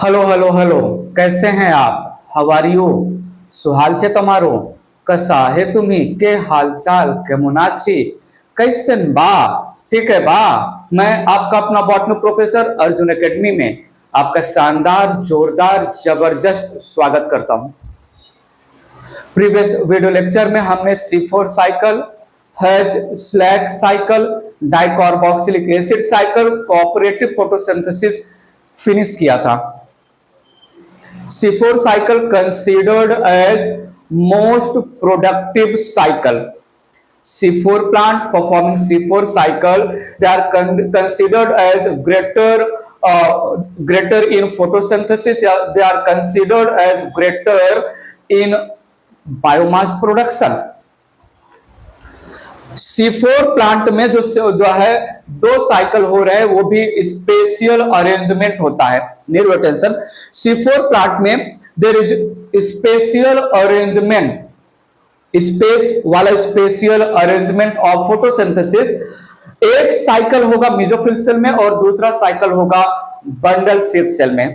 Hello hello hello कैसे हैं आप हाउ यू सुहाल छे तमारो कसा है तुम्ही के हालचाल केमन आछि कैसन बा ठीक है बा। मैं आपका अपना बॉटनी प्रोफेसर अर्जुन एकेडमी में आपका शानदार जोरदार जबरदस्त स्वागत करता हूं। प्रीवियस वीडियो लेक्चर में हमने C4 cycle, hedge slag cycle, dicarboxylic acid cycle, cooperative photosynthesis finish किया था। C4 cycle considered as most productive cycle. C4 plant performing C4 cycle, they are considered as greater in photosynthesis. They are considered as greater in biomass production. C4 plant में जो है दो cycle हो रहे हैं, वो भी स्पेशियल अरेंजमेंट होता है। नीड अटेंशन, C4 प्लांट में there is spatial arrangement, space वाला स्पेशियल अरेंजमेंट ऑफ फोटोसिंथेसिस। एक साइकिल होगा मेसोफिल सेल में और दूसरा साइकिल होगा बंडल शीथ सेल में।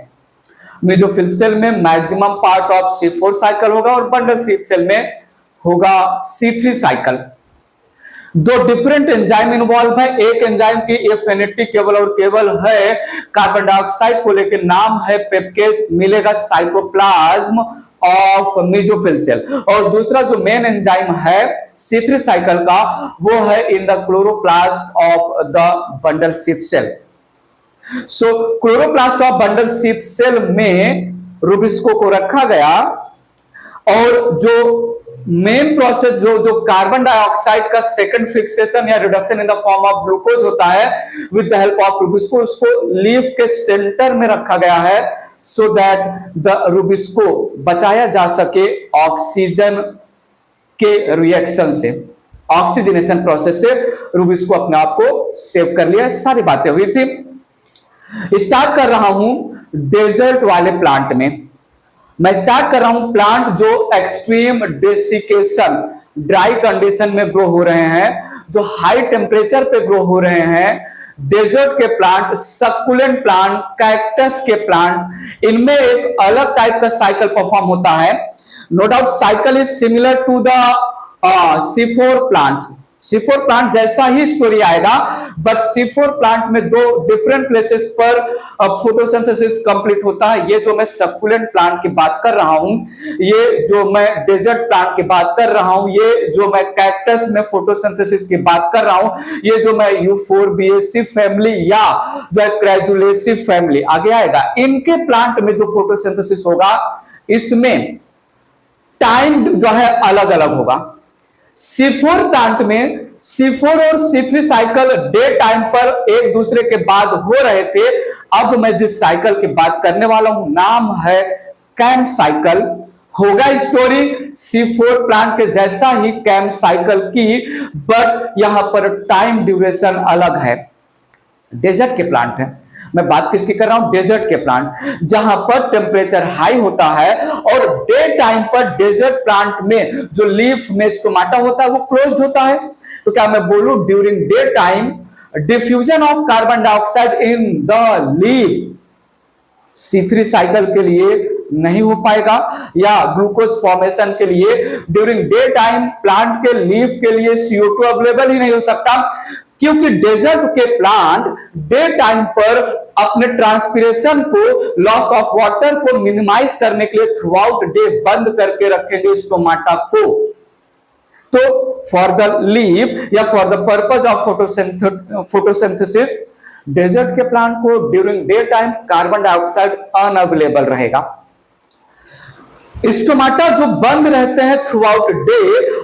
मेसोफिल सेल में maximum part of C4 cycle होगा और बंडल शीथ सेल में होगा C3 साइकिल। दो डिफरेंट एंजाइम इन्वॉल्व है। एक एंजाइम की एफिनिटी केवल और केवल है कार्बन डाइऑक्साइड को लेकर, नाम है पेप्केज, मिलेगा साइटोप्लाज्म ऑफ मेसोफिल सेल। और दूसरा जो मेन एंजाइम है C3 साइकिल का, वो है in the chloroplast of the bundle sheath cell. So chloroplast of bundle sheath cell में रूबिस्को को रखा गया और जो मेन प्रोसेस जो कार्बन डाइऑक्साइड का सेकंड फिक्सेशन या reduction in the form of glucose होता है with the help of rubisco, उसको लीफ के सेंटर में रखा गया है सो दैट द रूबिस्को बचाया जा सके ऑक्सीजन के रिएक्शन से, ऑक्सीजनेशन प्रोसेस से रूबिस्को अपने आप को सेव कर लिया। सारी बातें हुई थी। स्टार्ट कर रहा हूं डेजर्ट वाले प्लांट में। मैं स्टार्ट कर रहा हूं प्लांट जो एक्सट्रीम डेसिकेशन, ड्राई कंडीशन में ग्रो हो रहे हैं, जो हाई टेम्परेचर पे ग्रो हो रहे हैं। डेजर्ट के प्लांट, सक्कुलेंट प्लांट, कैक्टस के प्लांट, इनमें एक अलग टाइप का साइकिल परफॉर्म होता है। No doubt cycle is similar to the C4 plant. C4 plant जैसा ही स्टोरी आएगा, बट C4 प्लांट में दो डिफरेंट प्लेसेस पर फोटोसिंथेसिस कंप्लीट होता है। ये जो मैं सक्कुलेंट प्लांट की बात कर रहा हूं, ये जो मैं डेजर्ट प्लांट की बात कर रहा हूं, ये जो मैं कैक्टस में फोटोसिंथेसिस की बात कर रहा हूं, ये जो मैं यूफोरबिएसी फैमिली या जो क्रेजुलेसी फैमिली आगे आएगा, इनके प्लांट में जो फोटोसिंथेसिस होगा, इसमें टाइम जो है अलग अलग होगा। C4 प्लांट में C4 और C3 साइकिल डे टाइम पर एक दूसरे के बाद हो रहे थे। अब मैं जिस साइकिल की बात करने वाला हूं, नाम है कैम साइकिल। होगा स्टोरी C4 प्लांट के जैसा ही कैम साइकिल की, बट यहां पर टाइम ड्यूरेशन अलग है। डेजर्ट के प्लांट है, मैं बात किसकी कर रहा हूं, डेजर्ट के प्लांट, जहां पर टेम्परेचर हाई होता है और डे टाइम पर डेजर्ट प्लांट में जो लीफ में स्टोमाटा होता है वो क्लोज्ड होता है। तो क्या मैं बोलूं, during day time diffusion of carbon dioxide in the leaf C3 cycle के लिए नहीं हो पाएगा, या ग्लूकोज फॉर्मेशन के लिए ड्यूरिंग डे टाइम प्लांट के लीफ के लिए CO2 अवेलेबल ही नहीं हो सकता, क्योंकि डेजर्ट के प्लांट डे टाइम पर अपने ट्रांसपिरेशन को, लॉस ऑफ वाटर को मिनिमाइज करने के लिए थ्रू आउट डे बंद करके रखेंगे स्टोमाटा को। तो फॉर द लीफ या for the purpose of photosynthesis, desert के प्लांट को during day time carbon dioxide unavailable रहेगा। स्टोमाटा जो बंद रहते हैं थ्रू आउट डे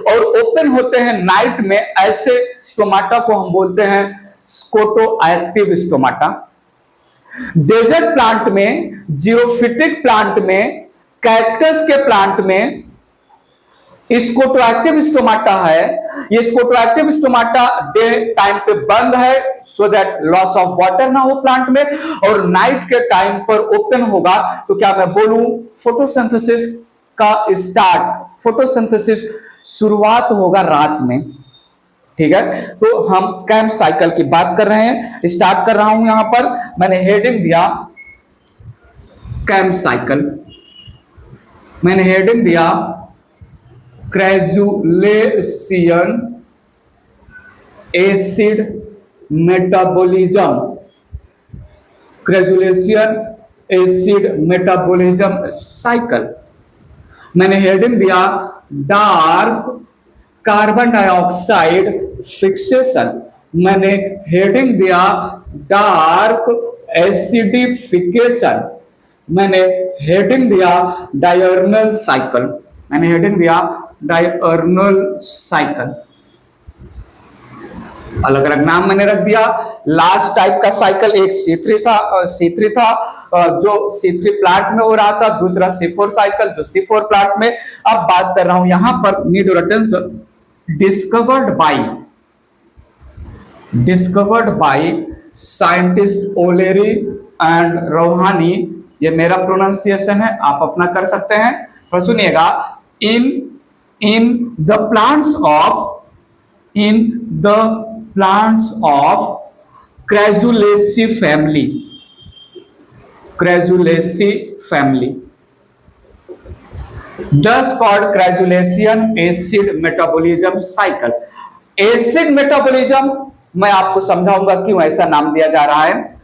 और ओपन होते हैं नाइट में, ऐसे स्टोमाटा को हम बोलते हैं scoto active stomata. Desert plant में, जीरोफिटिक प्लांट में, कैक्टस के प्लांट में स्कोटो एक्टिव स्टोमाटा है। ये scoto active stomata day time पे बंद है so that loss of water ना हो प्लांट में, और नाइट के टाइम पर ओपन होगा। तो क्या मैं बोलूं, फोटोसिंथेसिस का स्टार्ट, फोटोसिंथेसिस शुरुआत होगा रात में। ठीक है, तो हम कैम साइकिल की बात कर रहे हैं, स्टार्ट कर रहा हूं। यहां पर मैंने हेडिंग दिया कैम साइकिल। मैंने हेडिंग दिया crassulacean acid metabolism, crassulacean acid metabolism cycle. मैंने हेडिंग दिया डार्क कार्बन डाइऑक्साइड फिक्सेशन, मैंने हेडिंग दिया डार्क एसिडिफिकेशन, मैंने हेडिंग दिया डायर्नल साइकिल, मैंने हेडिंग दिया डायर्नल साइकिल। अलग अलग नाम मैंने रख दिया। लास्ट टाइप का साइकिल एक C3 था जो C3 प्लांट में हो रहा था, दूसरा C4 साइकिल जो C4 प्लांट में। अब बात कर रहा हूं यहां पर नीड और attention, discovered by scientist ओलेरी and Rohani. ये मेरा प्रोनाउंसिएशन है, आप अपना कर सकते हैं। पर सुनिएगा, in the plants of Crassulaceae family thus called crassulacean acid metabolism cycle. Acid metabolism मैं आपको समझाऊंगा क्यों ऐसा नाम दिया जा रहा है।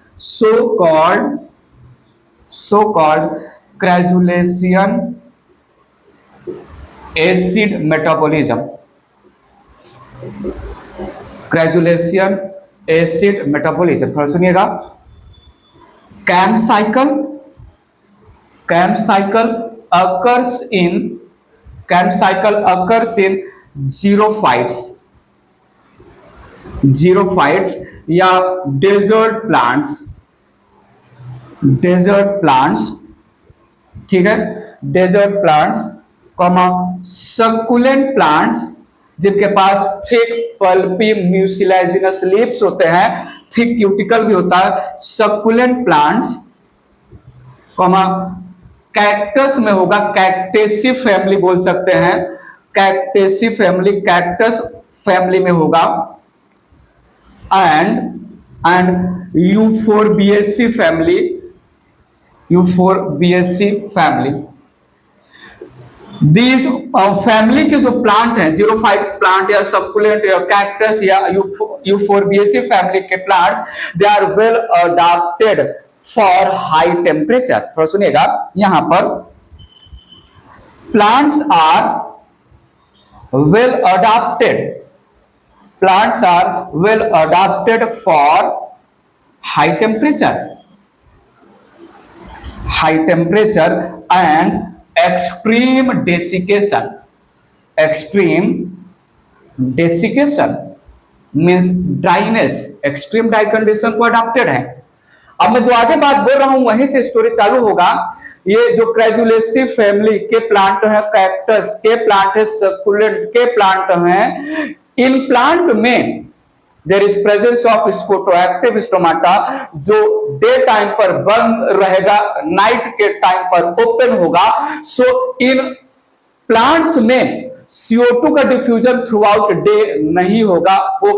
So called crassulacean acid metabolism, crassulacean acid metabolism. थोड़ा सुनिएगा, CAM cycle occurs in xerophytes या डेजर्ट प्लांट्स, ठीक है, डेजर्ट प्लांट्स, सक्कुलेंट प्लांट्स जिनके पास थिक पल्पी म्यूसिलाजिनस लीव्स होते हैं, थिक क्यूटिकल भी होता है, सक्कुलेंट प्लांट्स, कैक्टस में होगा, कैक्टेसी फैमिली बोल सकते हैं, कैक्टेसी फैमिली, कैक्टस फैमिली में होगा, and Euphorbiaceae family. These family के जो प्लांट हैं, जीरोफाइट्स प्लांट या सकुलेंट या कैक्टस या यूफोरबिएसी फैमिली के plants, they are well adopted for high temperature. थोड़ा सुनिएगा, यहां पर plants are well adopted for high temperature and extreme desiccation means dryness, extreme dry condition को अडॉप्टेड है। अब मैं जो आगे बात बोल रहा हूं वहीं से स्टोरी चालू होगा। ये जो क्रेजुलेसी फैमिली के प्लांट हैं, कैक्टस के प्लांट है, सकुलेंट के प्लांट हैं, इन प्लांट में there is presence of scotoactive stomata जो डे टाइम पर बंद रहेगा, नाइट के टाइम पर ओपन होगा। सो इन प्लांट्स में CO2 का डिफ्यूजन थ्रू आउट डे नहीं होगा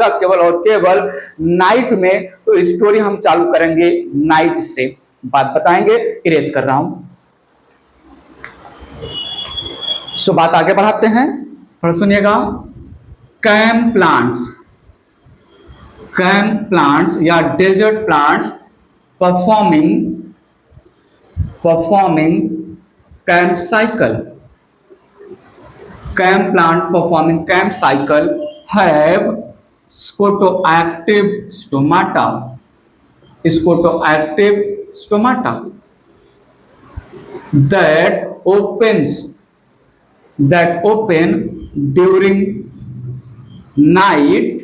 केवल और केवल नाइट में। तो स्टोरी हम चालू करेंगे नाइट से, बात बताएंगे, इरेज कर रहा हूं। सो बात आगे बढ़ाते हैं, थोड़ा सुनिएगा। कैम प्लांट्स या desert plants performing CAM cycle, CAM plant performing CAM cycle have scotoactive stomata that open during night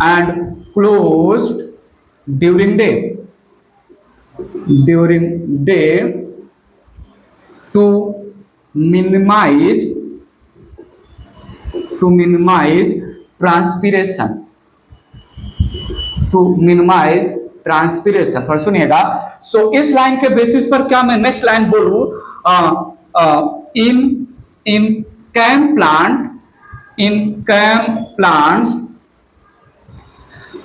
and closed during day to minimize transpiration. पर सुनिएगा, सो इस लाइन के बेसिस पर क्या मैं नेक्स्ट लाइन बोलूं, in CAM plants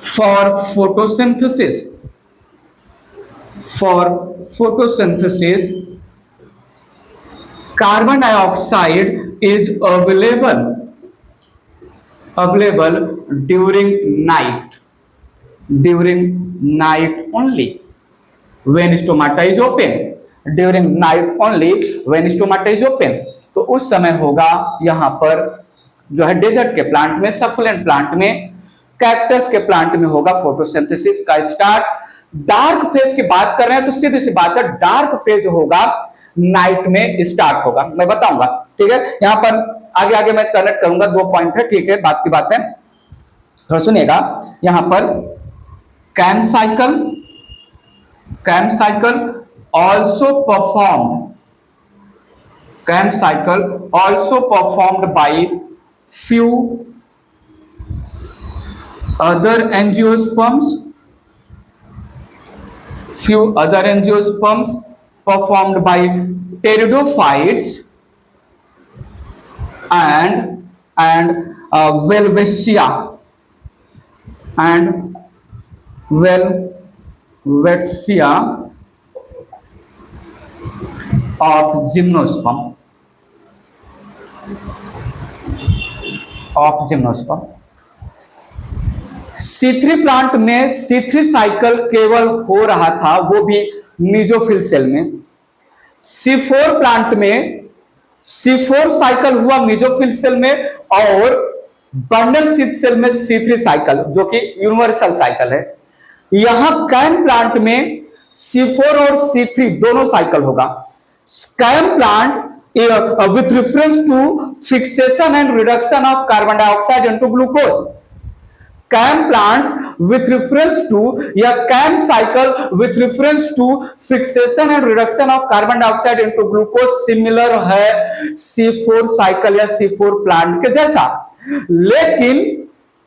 for photosynthesis for photosynthesis, carbon dioxide is available during night only when stomata is open, during night only when stomata is open। तो उस समय होगा यहाँ पर जो है डेजर्ट के प्लांट में, सकुलेंट प्लांट में, कैक्टस के प्लांट में होगा फोटोसिंथेसिस का स्टार्ट। डार्क फेज की बात कर रहे हैं तो सीधी सी बात है, डार्क फेज होगा नाइट में स्टार्ट होगा, मैं बताऊंगा, ठीक है। यहां पर आगे आगे मैं कनेक्ट करूंगा, 2 पॉइंट है, ठीक है, बात की बात है। तो सुनिएगा, यहां पर CAM cycle also performed by few other angiosperms performed by pteridophytes and Welwitschia of gymnosperm। C3 plant में C3 साइकिल केवल हो रहा था, वो भी मीजोफिल सेल में। C4 प्लांट में C4 साइकिल हुआ मीजोफिल सेल में, और बंडल शीथ सेल में C3 साइकिल, जो कि यूनिवर्सल साइकिल है। यहां कैम प्लांट में C4 और C3 दोनों साइकिल होगा। CAM plant with reference to fixation and reduction of carbon dioxide into glucose, CAM plants with reference to या CAM cycle with reference to fixation and reduction of carbon dioxide into glucose similar है C4 cycle या C4 plant के जैसा,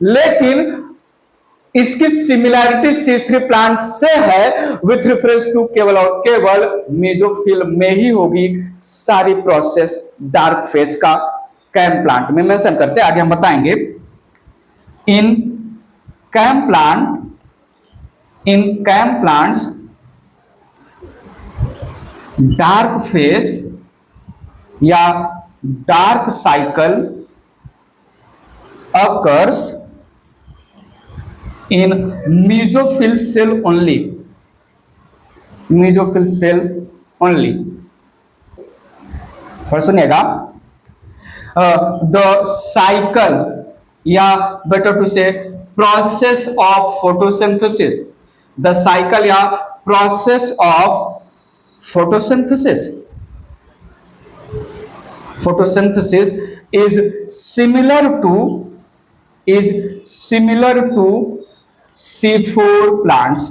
लेकिन इसकी similarity C3 plant से है with reference to केवल और केवल मेसोफिल में ही होगी सारी प्रोसेस डार्क फेज का कैम प्लांट में मेंशन करते हैं। आगे हम बताएंगे, in CAM plants dark phase या dark cycle occurs in mesophyll cell only, थोड़ा सुनिएगा। द साइकिल या better to say process of photosynthesis, the cycle या process of photosynthesis is similar to C4 plants.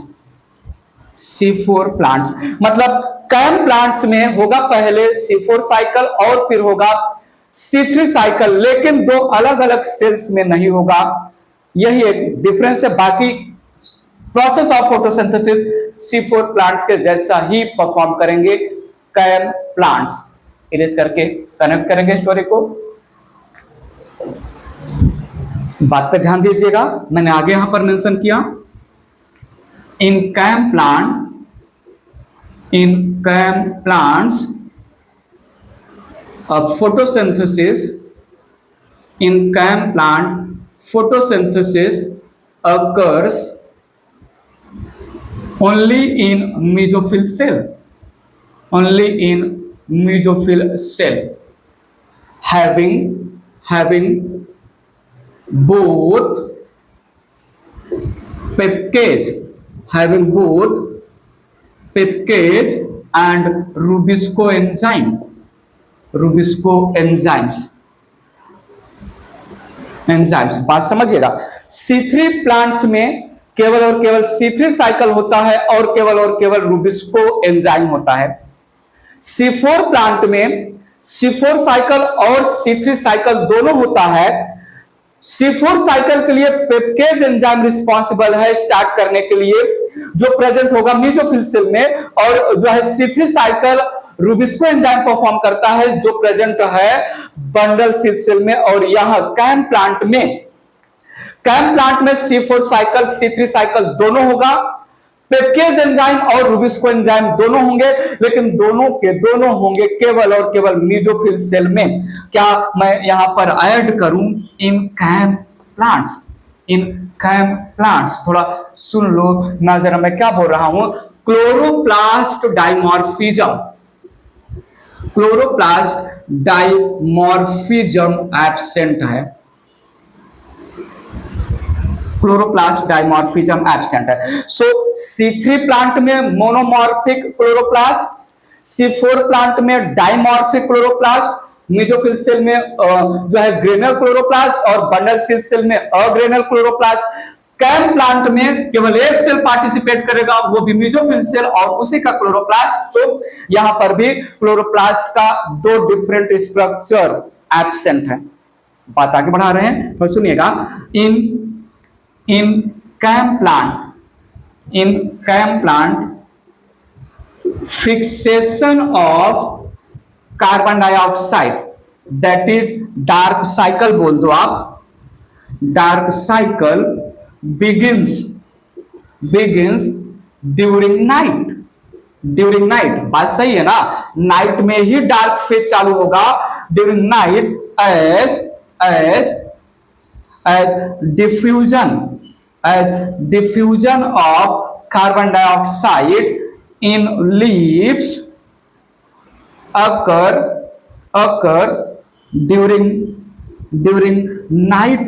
मतलब कैम प्लांट्स में होगा पहले C4 cycle और फिर होगा C3 साइकिल, लेकिन दो अलग अलग सेल्स में नहीं होगा, यही एक डिफरेंस है। बाकी process of photosynthesis C4 plants के जैसा ही परफॉर्म करेंगे कैम प्लांट्स। इरेज करके कनेक्ट करेंगे स्टोरी को, बात पे ध्यान दीजिएगा। मैंने आगे यहां पर मेंशन किया, in CAM plants photosynthesis occurs only in mesophyll cell, having both peptase and Rubisco enzymes। बात समझिएगा, C3 प्लांट्स में केवल और केवल C3 साइकिल होता है और केवल रूबिस्को एंजाइम होता है। C4 प्लांट में C4 साइकिल और C3 साइकिल दोनों होता है। C4 साइकिल के लिए पेप्टेज एंजाइम रिस्पॉन्सिबल है स्टार्ट करने के लिए, जो प्रेजेंट होगा मेसोफिल सेल में, और जो है C3 cycle rubisco enzyme perform करता है जो प्रेजेंट है बंडल शीथ सेल में। और यहां कैम प्लांट में C4 साइकिल C3 साइकिल दोनों होगा। पेप्केज एंजाइम और रुबिस्को एंजाइम दोनों होंगे, लेकिन दोनों के दोनों होंगे केवल और केवल मीजोफिल सेल में। क्या मैं यहां पर ऐड करूं इन कैम प्लांट्स, इन कैम प्लांट्स, थोड़ा सुन लो ना जरा मैं क्या बोल रहा हूं। Chloroplast dimorphism, chloroplast dimorphism absent है, क्लोरोप्लास्ट डाइमॉर्फिज्म एब्सेंट है। सो C3 प्लांट में मोनोमॉर्फिक क्लोरोप्लास्ट, C4 प्लांट में डाइमॉर्फिक क्लोरोप्लास्ट, मीजोफिल सेल में जो है ग्रेनल क्लोरोप्लास्ट और बंडल सेल में अग्रेनल क्लोरोप्लास्ट। कैम प्लांट में केवल एक सेल पार्टिसिपेट करेगा, वो भी मीजोफिल सेल और उसी का क्लोरोप्लास्ट। तो यहां पर भी क्लोरोप्लास्ट का दो डिफरेंट स्ट्रक्चर एब्सेंट है। बात आगे बढ़ा रहे हैं तो सुनिएगा। in CAM plant fixation of carbon dioxide, that is dark cycle बोल दो आप, dark cycle begins during night। बात सही है ना, नाइट में ही डार्क फेज चालू होगा। During night as diffusion of carbon dioxide in leaves occur during night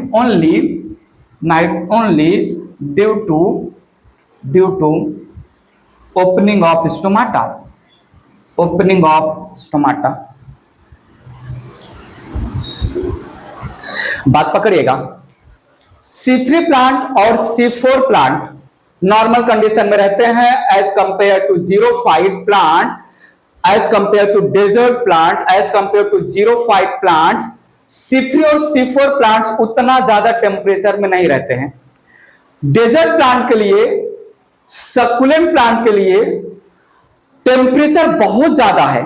only due to opening of stomata। बात पकड़िएगा। C3 प्लांट और C4 प्लांट नॉर्मल कंडीशन में रहते हैं as compare to xerophyte plant, as compare to desert plant, as compare to xerophyte plants. C3 और C4 plants उतना ज्यादा temperature में नहीं रहते हैं। डेजर्ट प्लांट के लिए, सक्कुलेंट प्लांट के लिए टेम्परेचर बहुत ज्यादा है।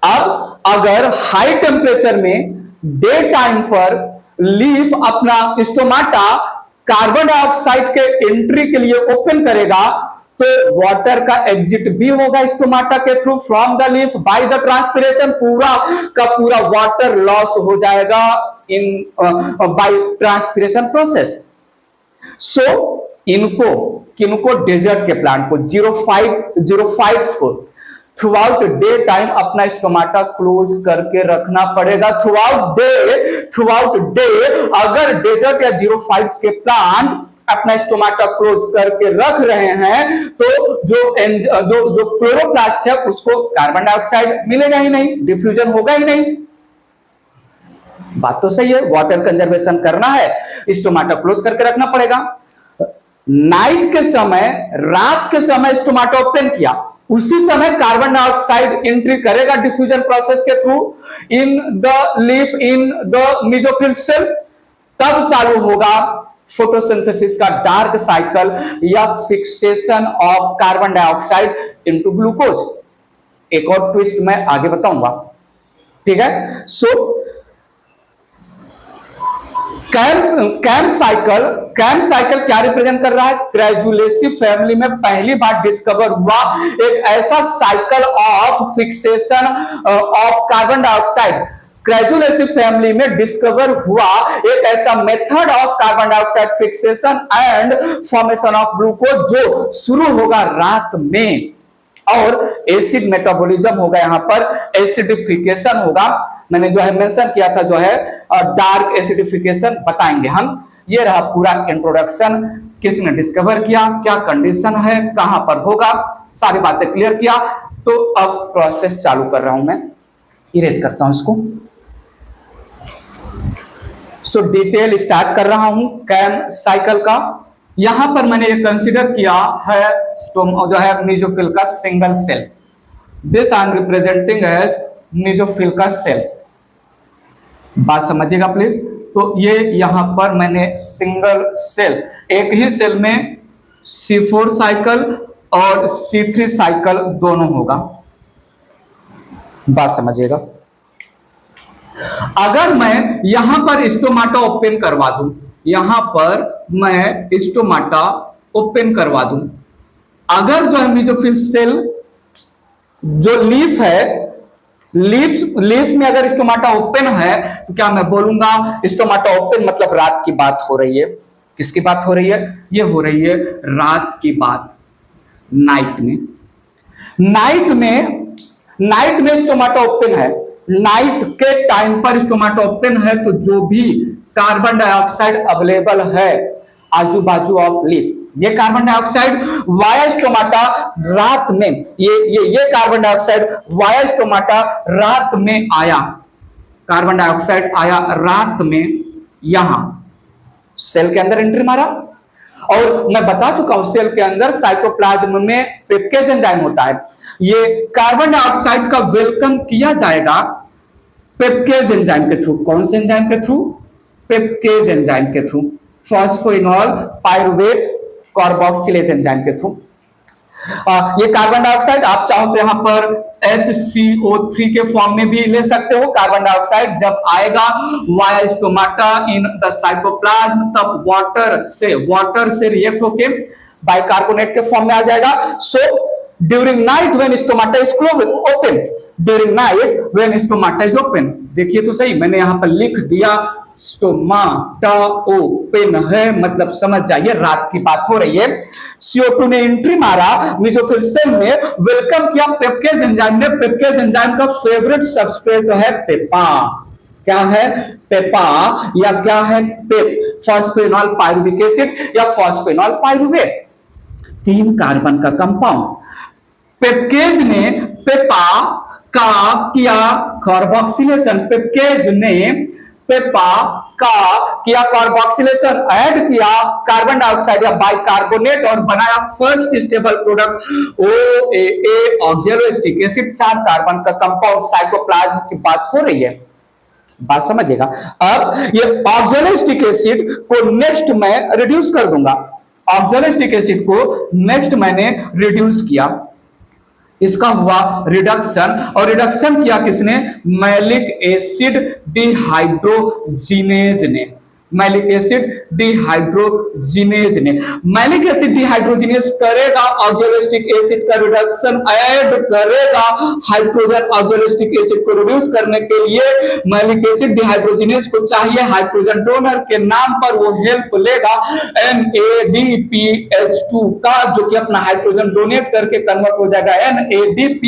अब अगर हाई टेम्परेचर में डे टाइम पर लीफ अपना स्टोमाटा कार्बन डाइऑक्साइड के एंट्री के लिए ओपन करेगा, तो वाटर का एग्जिट भी होगा स्टोमाटा के through from the leaf by the transpiration. पूरा का पूरा वाटर लॉस हो जाएगा इन बाय ट्रांसपिरेशन प्रोसेस। सो किनको डेजर्ट के प्लांट को, जीरोफाइट्स को थ्रू आउट डे टाइम अपना स्टोमाटा क्लोज करके रखना पड़ेगा। थ्रू आउट डे अगर डेजर्ट या जीरोफाइट्स के प्लांट अपना स्टोमाटा क्लोज करके रख रहे हैं, तो जो क्लोरोप्लास्ट है उसको कार्बन डाइऑक्साइड मिलेगा ही नहीं, डिफ्यूजन होगा ही नहीं। बात तो सही है, वाटर कंजर्वेशन करना है, स्टोमाटा क्लोज करके रखना पड़ेगा। नाइट के समय, रात के समय स्टोमाटा ओपन किया, उसी समय कार्बन डाइऑक्साइड एंट्री करेगा डिफ्यूजन प्रोसेस के through in the leaf, in the mesophyll cell. तब चालू होगा फोटोसिंथेसिस का डार्क साइकिल या fixation of carbon dioxide into glucose. एक और ट्विस्ट मैं आगे बताऊंगा, ठीक है। सो कैम साइकिल क्या रिप्रेजेंट कर रहा है? क्रेजुलेसी फैमिली में पहली बार डिस्कवर हुआ एक ऐसा cycle of fixation of carbon dioxide. Crassulaceae family में डिस्कवर हुआ एक ऐसा method of carbon dioxide fixation and formation of glucose जो शुरू होगा रात में, और एसिड मेटाबॉलिज्म होगा, यहां पर एसिडिफिकेशन होगा। मैंने जो है मेंशन किया था, जो है डार्क एसिडिफिकेशन बताएंगे हम। ये रहा पूरा इंट्रोडक्शन, किसने डिस्कवर किया, क्या कंडीशन है, कहां पर होगा, सारी बातें क्लियर किया। तो अब प्रोसेस चालू कर रहा हूं मैं, इरेज करता हूं इसको। सो डिटेल स्टार्ट कर रहा हूं कैम साइकिल का। यहां पर मैंने ये कंसीडर किया है जो है मीजोफिल का single cell. This I am representing as mesophyll का सेल। बात समझिएगा प्लीज। तो ये यहां पर मैंने सिंगल सेल, एक ही सेल में C4 साइकिल और C3 साइकिल दोनों होगा। बात समझिएगा। अगर मैं यहां पर स्टोमाटा ओपन करवा दूं, यहां पर मैं स्टोमाटा ओपन करवा दूं, अगर जो है मेसोफिल सेल जो लीफ है, लीफ में अगर स्टोमाटा ओपन है तो क्या मैं बोलूंगा स्टोमाटा ओपन मतलब रात की बात हो रही है। किसकी बात हो रही है? ये हो रही है रात की बात। नाइट में स्टोमाटा ओपन है, नाइट के टाइम पर स्टोमाटा ओपन है, तो जो भी कार्बन डाइऑक्साइड अवेलेबल है आजू बाजू ऑफ लीफ, ये कार्बन डाइऑक्साइड वाया स्टोमाटा रात में, ये कार्बन डाइऑक्साइड वाया स्टोमाटा रात में आया, कार्बन डाइऑक्साइड आया रात में, यहां सेल के अंदर एंट्री मारा। और मैं बता चुका हूं सेल के अंदर साइटोप्लाज्म में पेप्केज एंजाइम होता है। ये कार्बन डाइऑक्साइड का वेलकम किया जाएगा पेप्केज एंजाइम के थ्रू। कौन से एंजाइम के थ्रू? पेप्केज एंजाइम के through, phosphoenol pyruvate carboxylase enzyme के थ्रू। ये कार्बन डाइऑक्साइड आप चाहो तो यहां पर HCO3 के फॉर्म में भी ले सकते हो। कार्बन डाइऑक्साइड जब आएगा via stomata in the cytoplasm, तब वाटर से रिएक्ट होके बाइकार्बोनेट के फॉर्म में आ जाएगा। So during night when stomata is open, during night when stomata is open, देखिए तो सही, मैंने यहां पर लिख दिया स्टोमाटा ओपन है, मतलब समझ जाइए रात की बात हो रही है। CO2 ने एंट्री मारा मेसोफिल सेल में, वेलकम किया पेप्केज एंजाइम ने। पेप्केज एंजाइम का फेवरेट सबस्ट्रेट है पेपा। क्या है? पेपा, या क्या है? पेप, फॉस्फेनॉल पाइरुविक एसिड या फॉस्फेनॉल पाइरुवेट, 3 कार्बन का कंपाउंड। पेप्केज ने पेपा का किया कार्बोक्सिलेशन, पेप्केज ने पेपा का किया कार्बोक्सिलेशन, ऐड किया कार्बन डाइऑक्साइड या बाइकार्बोनेट और बनाया first stable product OAA oxaloacetic acid, 4 carbon का कंपाउंड। साइटोप्लाज्म की बात हो रही है, बात समझिएगा। अब ये ऑक्सैलोएसिटिक एसिड को नेक्स्ट मैं रिड्यूस कर दूंगा। ऑक्सैलोएसिटिक एसिड को नेक्स्ट मैंने रिड्यूस किया, इसका हुआ रिडक्शन, और रिडक्शन किया किसने? मैलिक एसिड डिहाइड्रोजिनेज ने। मैलिक एसिड डिहाइड्रोजिनेज ने, मैलिक एसिड डिहाइड्रोजिनेज करेगा ऑक्सैलोएसिटिक एसिड का रिडक्शन, ऐड करेगा हाइड्रोजन ऑक्सैलोएसिटिक एसिड को रिड्यूस करने के लिए मैलिक एसिड डिहाइड्रोजिनेज को चाहिए हाइड्रोजन डोनर के नाम पर, वो हेल्प लेगा NADPH2 का, जो कि अपना हाइड्रोजन डोनेट करके कन्वर्ट हो जाएगा NADP।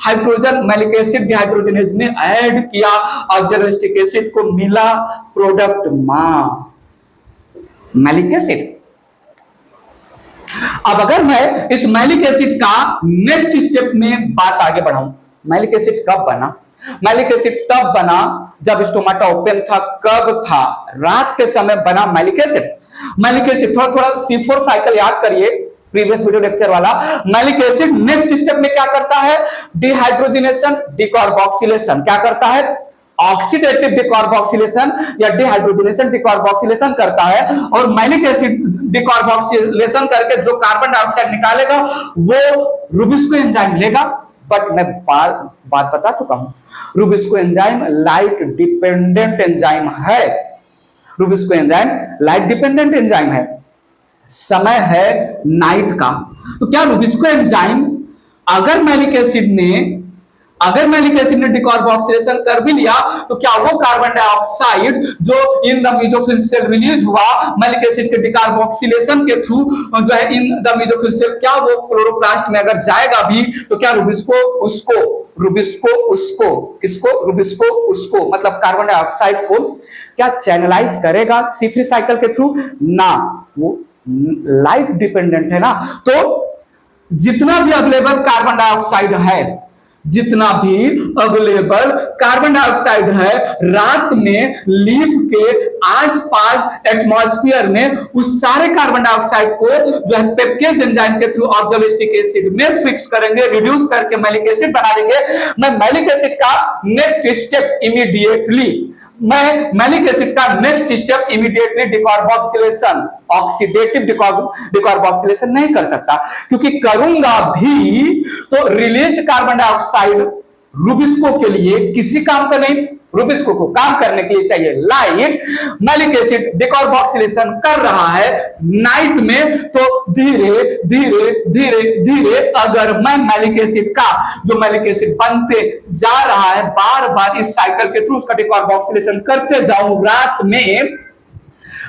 Hydrogen malic acid dehydrogenase ने ऐड किया ऑक्सैलोएसिटिक एसिड को, मिला प्रोडक्ट मैलिक एसिड। अब अगर मैं इस मैलिक एसिड का नेक्स्ट स्टेप में बात आगे बढ़ाऊं, मैलिक एसिड कब बना? मैलिक एसिड तब बना जब स्टोमाटा ओपन था। कब था? रात के समय बना मैलिक एसिड। मैलिक एसिड थोड़ा C4 साइकिल याद करिए, प्रीवियस वीडियो लेक्चर वाला। मैलिक एसिड नेक्स्ट स्टेप में क्या करता है? Dehydrogenation, decarboxylation. क्या करता है? ऑक्सीडेटिव डिकार्बोक्सिलेशन या डिहाइड्रोजिनेशन डिकार्बोक्सिलेशन करता है, और मैलिक एसिड डिकार्बोक्सिलेशन करके जो कार्बन डाइऑक्साइड निकालेगा वो रुबिस्को एंजाइम लेगा। बट मैं बात बता चुका हूं, rubisco enzyme light dependent enzyme है। Rubisco enzyme light dependent enzyme है। समय है नाइट का, तो क्या रुबिस्को एंजाइम अगर मैलिक एसिड ने डिकार्बोक्सिलेशन कर भी लिया, तो क्या वो कार्बन डाइऑक्साइड जो in the mesophyll cell release हुआ मैलिक एसिड के डिकार्बोक्सिलेशन के थ्रू जो है इन द मेसोफिल सेल, क्या वो क्लोरोप्लास्ट में अगर जाएगा भी, तो क्या रुबिस्को उसको मतलब कार्बन डाइऑक्साइड को क्या चैनलाइज करेगा C3 साइकिल के थ्रू? ना, वो लाइट डिपेंडेंट है ना। तो जितना भी अवेलेबल कार्बन डाइऑक्साइड है रात में लीफ के आसपास एटमॉस्फेयर में, उस सारे कार्बन डाइऑक्साइड को जो है पेप्केज एंजाइम के थ्रू ऑक्सैलोएसिटिक एसिड में फिक्स करेंगे, रिड्यूस करके मैलिक एसिड बना देंगे। मैं मैलिक एसिड का next step immediately decarboxylation, oxidative decarboxylation नहीं कर सकता, क्योंकि करूंगा भी तो रिलीज्ड कार्बन डाइऑक्साइड रुबिस्को के लिए किसी काम का नहीं, रुबिस्को को काम करने के लिए चाहिए लाइट। मैलिक एसिड डिकार्बोक्सिलेशन कर रहा है नाइट में, तो धीरे धीरे धीरे धीरे अगर मैं मैलिक एसिड का जो मैलिक एसिड बनते जा रहा है बार बार इस साइकिल के थ्रू उसका डिकार्बोक्सिलेशन करते जाऊं रात में,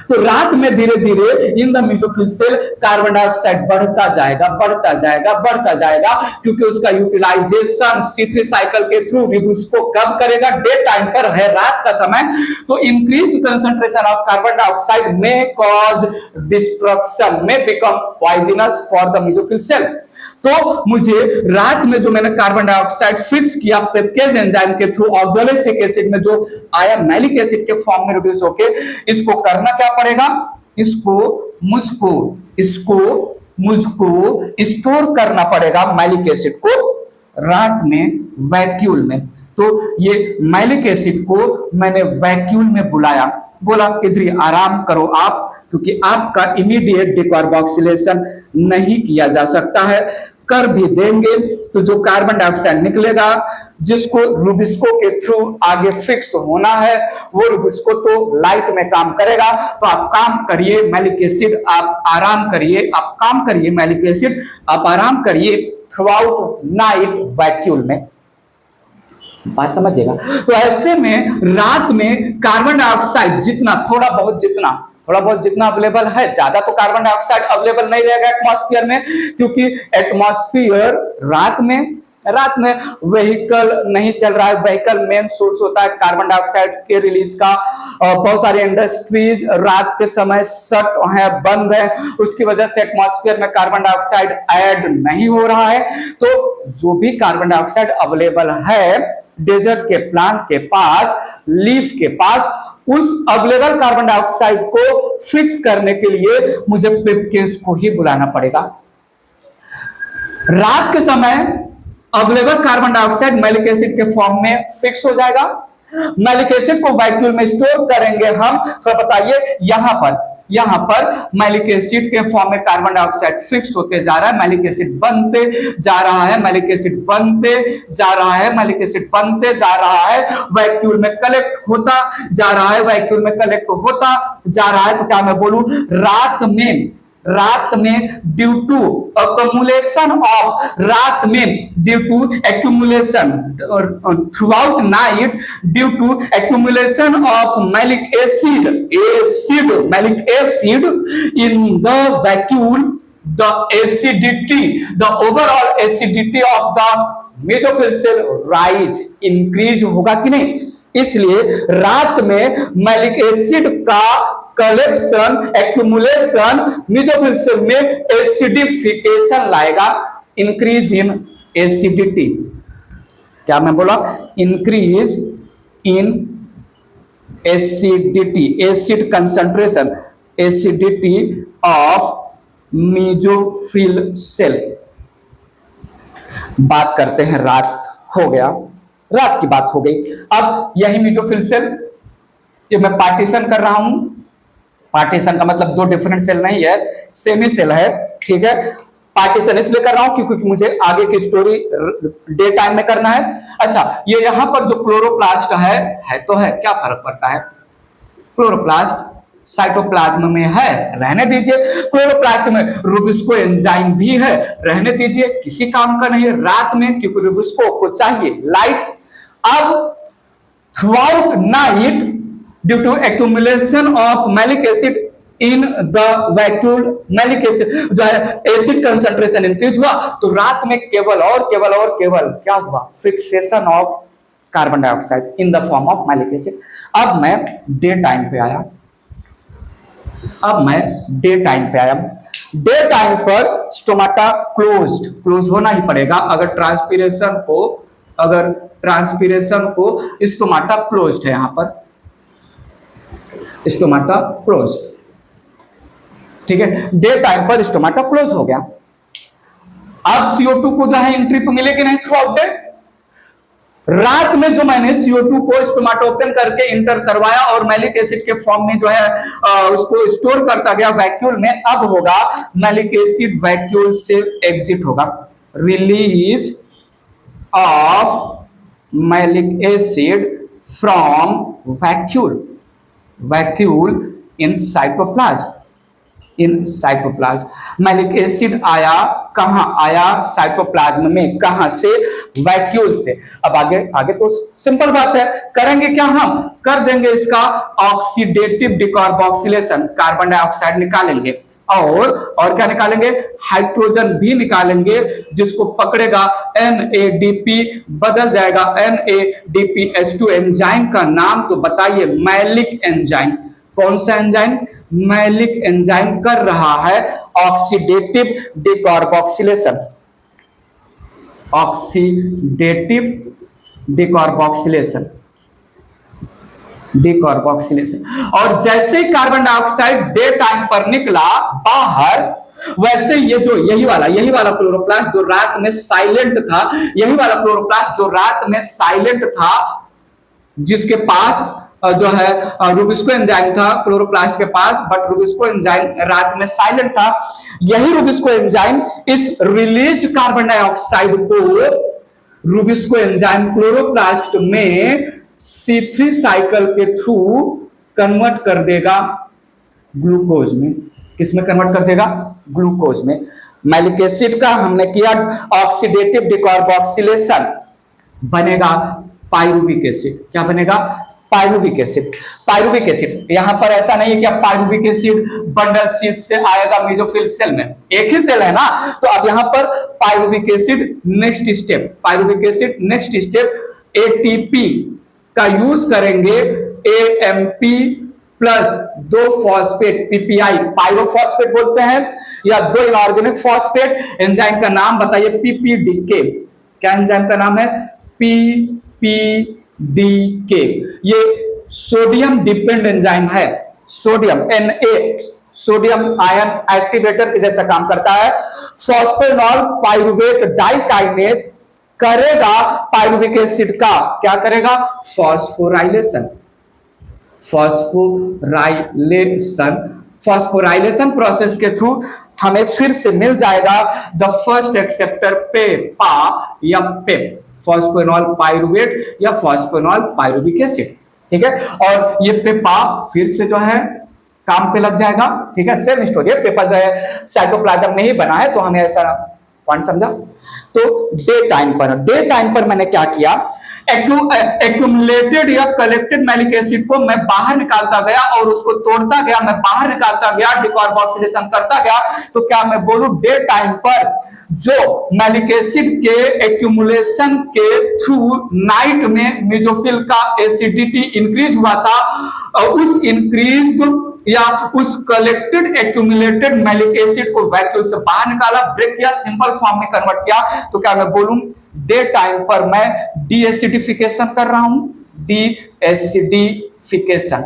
तो रात में धीरे धीरे in the mesophyll cell carbon dioxide बढ़ता जाएगा बढ़ता जाएगा बढ़ता जाएगा, क्योंकि उसका यूटिलाइजेशन C3 साइकिल के थ्रू रुबिस्को कब करेगा, डे टाइम पर है, रात का समय। तो increase concentration of carbon dioxide में कॉज डिस्ट्रक्शन, में become poisonous for the mesophyll cell. तो मुझे रात में जो मैंने कार्बन डाइऑक्साइड फिक्स किया पेप्टेज एंजाइम के थ्रू ऑक्सैलिक एसिड में जो आया मैलिक एसिड के फॉर्म में रिड्यूस होके, इसको करना क्या पड़ेगा, इसको मुझको स्टोर करना पड़ेगा मैलिक एसिड को रात में वैक्यूल में। तो ये मैलिक एसिड को मैंने वैक्यूल में बुलाया, बोला इधर आराम करो आप, क्योंकि आपका इमीडिएट डिकार्बोक्सिलेशन नहीं किया जा सकता है। कर भी देंगे तो जो कार्बन डाइऑक्साइड निकलेगा जिसको रुबिस्को के थ्रू आगे फिक्स होना है, वो रुबिस्को तो लाइट में काम करेगा। तो आप काम करिए मैलिक एसिड, आप आराम करिए, आप काम करिए मैलिक एसिड, आप आराम करिए थ्रू आउट नाइट वैक्यूल में। बात समझिएगा। तो ऐसे में रात में कार्बन डाइऑक्साइड जितना थोड़ा बहुत जितना अवेलेबल है, ज्यादा तो कार्बन डाइऑक्साइड अवेलेबल नहीं रहेगा एटमॉस्फेयर में, क्योंकि एटमॉस्फेयर रात में व्हीकल नहीं चल रहा है। व्हीकल मेन सोर्स होता है कार्बन डाइऑक्साइड के रिलीज का। बहुत सारी इंडस्ट्रीज रात के समय शट है, बंद है, उसकी वजह से एटमॉस्फेयर में कार्बन डाइऑक्साइड ऐड नहीं हो रहा है। तो जो भी कार्बन डाइऑक्साइड अवेलेबल है डेजर्ट के प्लांट के पास, लीफ के पास, उस अवेलेबल कार्बन डाइऑक्साइड को फिक्स करने के लिए मुझे पेप्टेज को ही बुलाना पड़ेगा। रात के समय available carbon dioxide maleic acid के फॉर्म में फिक्स हो जाएगा। मैलिक एसिड को वैक्यूल में स्टोर करेंगे हम। तो बताइए यहां पर मैलिक एसिड के फॉर्म में कार्बन डाइऑक्साइड फिक्स होते जा रहा है, मैलिक एसिड बनते जा रहा है, मैलिक एसिड बनते जा रहा है, मैलिक एसिड बनते जा रहा है, वैक्यूल में कलेक्ट होता जा रहा है, वैक्यूल में कलेक्ट होता जा रहा है। तो क्या मैं बोलूं, रात में due to accumulation throughout night, due to accumulation of malic acid in the vacuole, the overall acidity of the mesophyll cell rise, increase होगा कि नहीं। इसलिए रात में मैलिक एसिड का कलेक्शन, एक्यूमुलेशन मेसोफिल सेल में एसिडिफिकेशन लाएगा, increase in acidity. क्या मैं बोला, increase in acidity, acid concentration, acidity of mesophyll cell. बात करते हैं, रात हो गया, रात की बात हो गई। अब यही मेसोफिल सेल, ये मैं पार्टीशन कर रहा हूं, पार्टीशन का मतलब दो डिफरेंट सेल नहीं है, सेमी सेल है, ठीक है। पार्टीशन इसलिए कर रहा हूं क्योंकि मुझे आगे की स्टोरी डे टाइम में करना है। अच्छा, ये यहां पर जो क्लोरोप्लास्ट है तो है, क्या फर्क पड़ता है, क्लोरोप्लास्ट साइटोप्लाज्म में है, रहने दीजिए। क्लोरोप्लास्ट में रुबिस्को एंजाइम भी है, रहने दीजिए, किसी काम का नहीं है रात में, क्योंकि रुबिस्को को चाहिए लाइट। अब throughout night due to accumulation of malic acid in the vacuole, malic acid जो है एसिड कंसंट्रेशन इंक्रीज हुआ, तो रात में केवल क्या हुआ, fixation of carbon dioxide in the form of malic acid. अब मैं डे टाइम पे आया, डे टाइम पर स्टोमाटा क्लोज होना ही पड़ेगा। अगर ट्रांसपीरेशन को स्टोमाटा क्लोज्ड है, यहां पर स्टोमाटा क्लोज, ठीक है, डे टाइम पर स्टोमाटा क्लोज हो गया। अब CO2 को जो है एंट्री तो मिलेगी नहीं थ्रू आउट डे। रात में जो मैंने CO2 को स्टोमाटा ओपन करके इंटर करवाया और मैलिक एसिड के फॉर्म में जो है उसको स्टोर करता गया वैक्यूल में, अब होगा मैलिक एसिड वैक्यूल से एग्जिट होगा, release of malic acid from vacuole in cytoplasm. Malic acid आया कहां, आया साइटोप्लाज्म में, कहां से, वैक्यूल से। अब आगे तो सिंपल बात है, करेंगे क्या, हम कर देंगे इसका ऑक्सीडेटिव डिकार्बोक्सिलेशन, कार्बन डाइऑक्साइड निकालेंगे और क्या निकालेंगे, हाइड्रोजन भी निकालेंगे, जिसको पकड़ेगा NADP, बदल जाएगा NADPH2। एंजाइम का नाम तो बताइए, मैलिक एंजाइम। कौन सा एंजाइम, मैलिक एंजाइम कर रहा है ऑक्सीडेटिव डिकार्बोक्सिलेशन, ऑक्सीडेटिव डिकार्बोक्सिलेशन। और जैसे ही कार्बन डाइऑक्साइड डे टाइम पर निकला बाहर, वैसे यही वाला क्लोरोप्लास्ट जो रात में साइलेंट था, यही वाला क्लोरोप्लास्ट जो रात में साइलेंट था, जिसके पास जो है रूबिस्को एंजाइम था क्लोरोप्लास्ट के पास, बट रूबिस्को एंजाइम रात में साइलेंट था। यही रूबिस्को एंजाइम इस रिलीज्ड कार्बन डाइऑक्साइड को रूबिस्को एंजाइम क्लोरोप्लास्ट में C3 साइकिल के थ्रू कन्वर्ट कर देगा ग्लूकोज में। किसमें कन्वर्ट कर देगा, ग्लूकोज में। मैलिक एसिड का हमने किया ऑक्सीडेटिव डिकार्बोक्सिलेशन, बनेगा पाइरुविक एसिड। क्या बनेगा, पाइरुविक एसिड। पाइरुविक एसिड यहां पर ऐसा नहीं है कि अब पाइरुविक एसिड बंडल शीट से आएगा मेसोफिल सेल में, एक ही सेल है ना, तो अब यहां पर pyruvic acid next step, pyruvic acid next step ATP का यूज करेंगे, AMP plus 2 phosphate PPI, pyrophosphate बोलते हैं, या 2 इनऑर्गेनिक फॉस्फेट। एंजाइम का नाम बताइए, PPDK। क्या एंजाइम का नाम है, PPDK। ये सोडियम डिपेंड एंजाइम है, sodium Na, sodium ion activator के जैसा काम करता है। फॉस्फेनॉल पाइरुवेट डाइकाइनेज करेगा पाइरुविक एसिड का, क्या करेगा, फॉस्फोराइलेशन। फॉस्फोराइलेशन प्रोसेस के थ्रू हमें फिर से मिल जाएगा द फर्स्ट एक्सेप्टर पेपा या पेप, फॉस्फेनॉल पाइरुवेट या फॉस्फेनॉल पाइरुविक एसिड। ठीक है, और ये पेपा फिर से जो है काम पे लग जाएगा। ठीक है, सेम स्टोरी है, पेपा जो है साइटोप्लाज्म में ही बना है, तो हमें ऐसा पॉइंट समझा। तो डे टाइम पर मैंने क्या किया, एक्यूमुलेटेड या कलेक्टेड मैलिक एसिड को मैं बाहर निकालता गया और उसको तोड़ता गया, मैं बाहर निकालता गया, डिकार्बोक्सिलेशन करता गया। तो क्या मैं बोलूं, डे टाइम पर जो मैलिक एसिड के एक्यूमुलेशन के थ्रू नाइट में मेसोफिल का एसिडिटी इंक्रीज हुआ था, और उस इंक्रीज या उस कलेक्टेड एक्यूमुलेटेड मैलिक एसिड को वैक्यूल से बाहर निकाला, ब्रेक किया, सिंपल फॉर्म में कन्वर्ट किया। तो क्या मैं बोलूं, डे टाइम पर मैं डीएसिडिफिकेशन कर रहा हूं, डीएसिडिफिकेशन।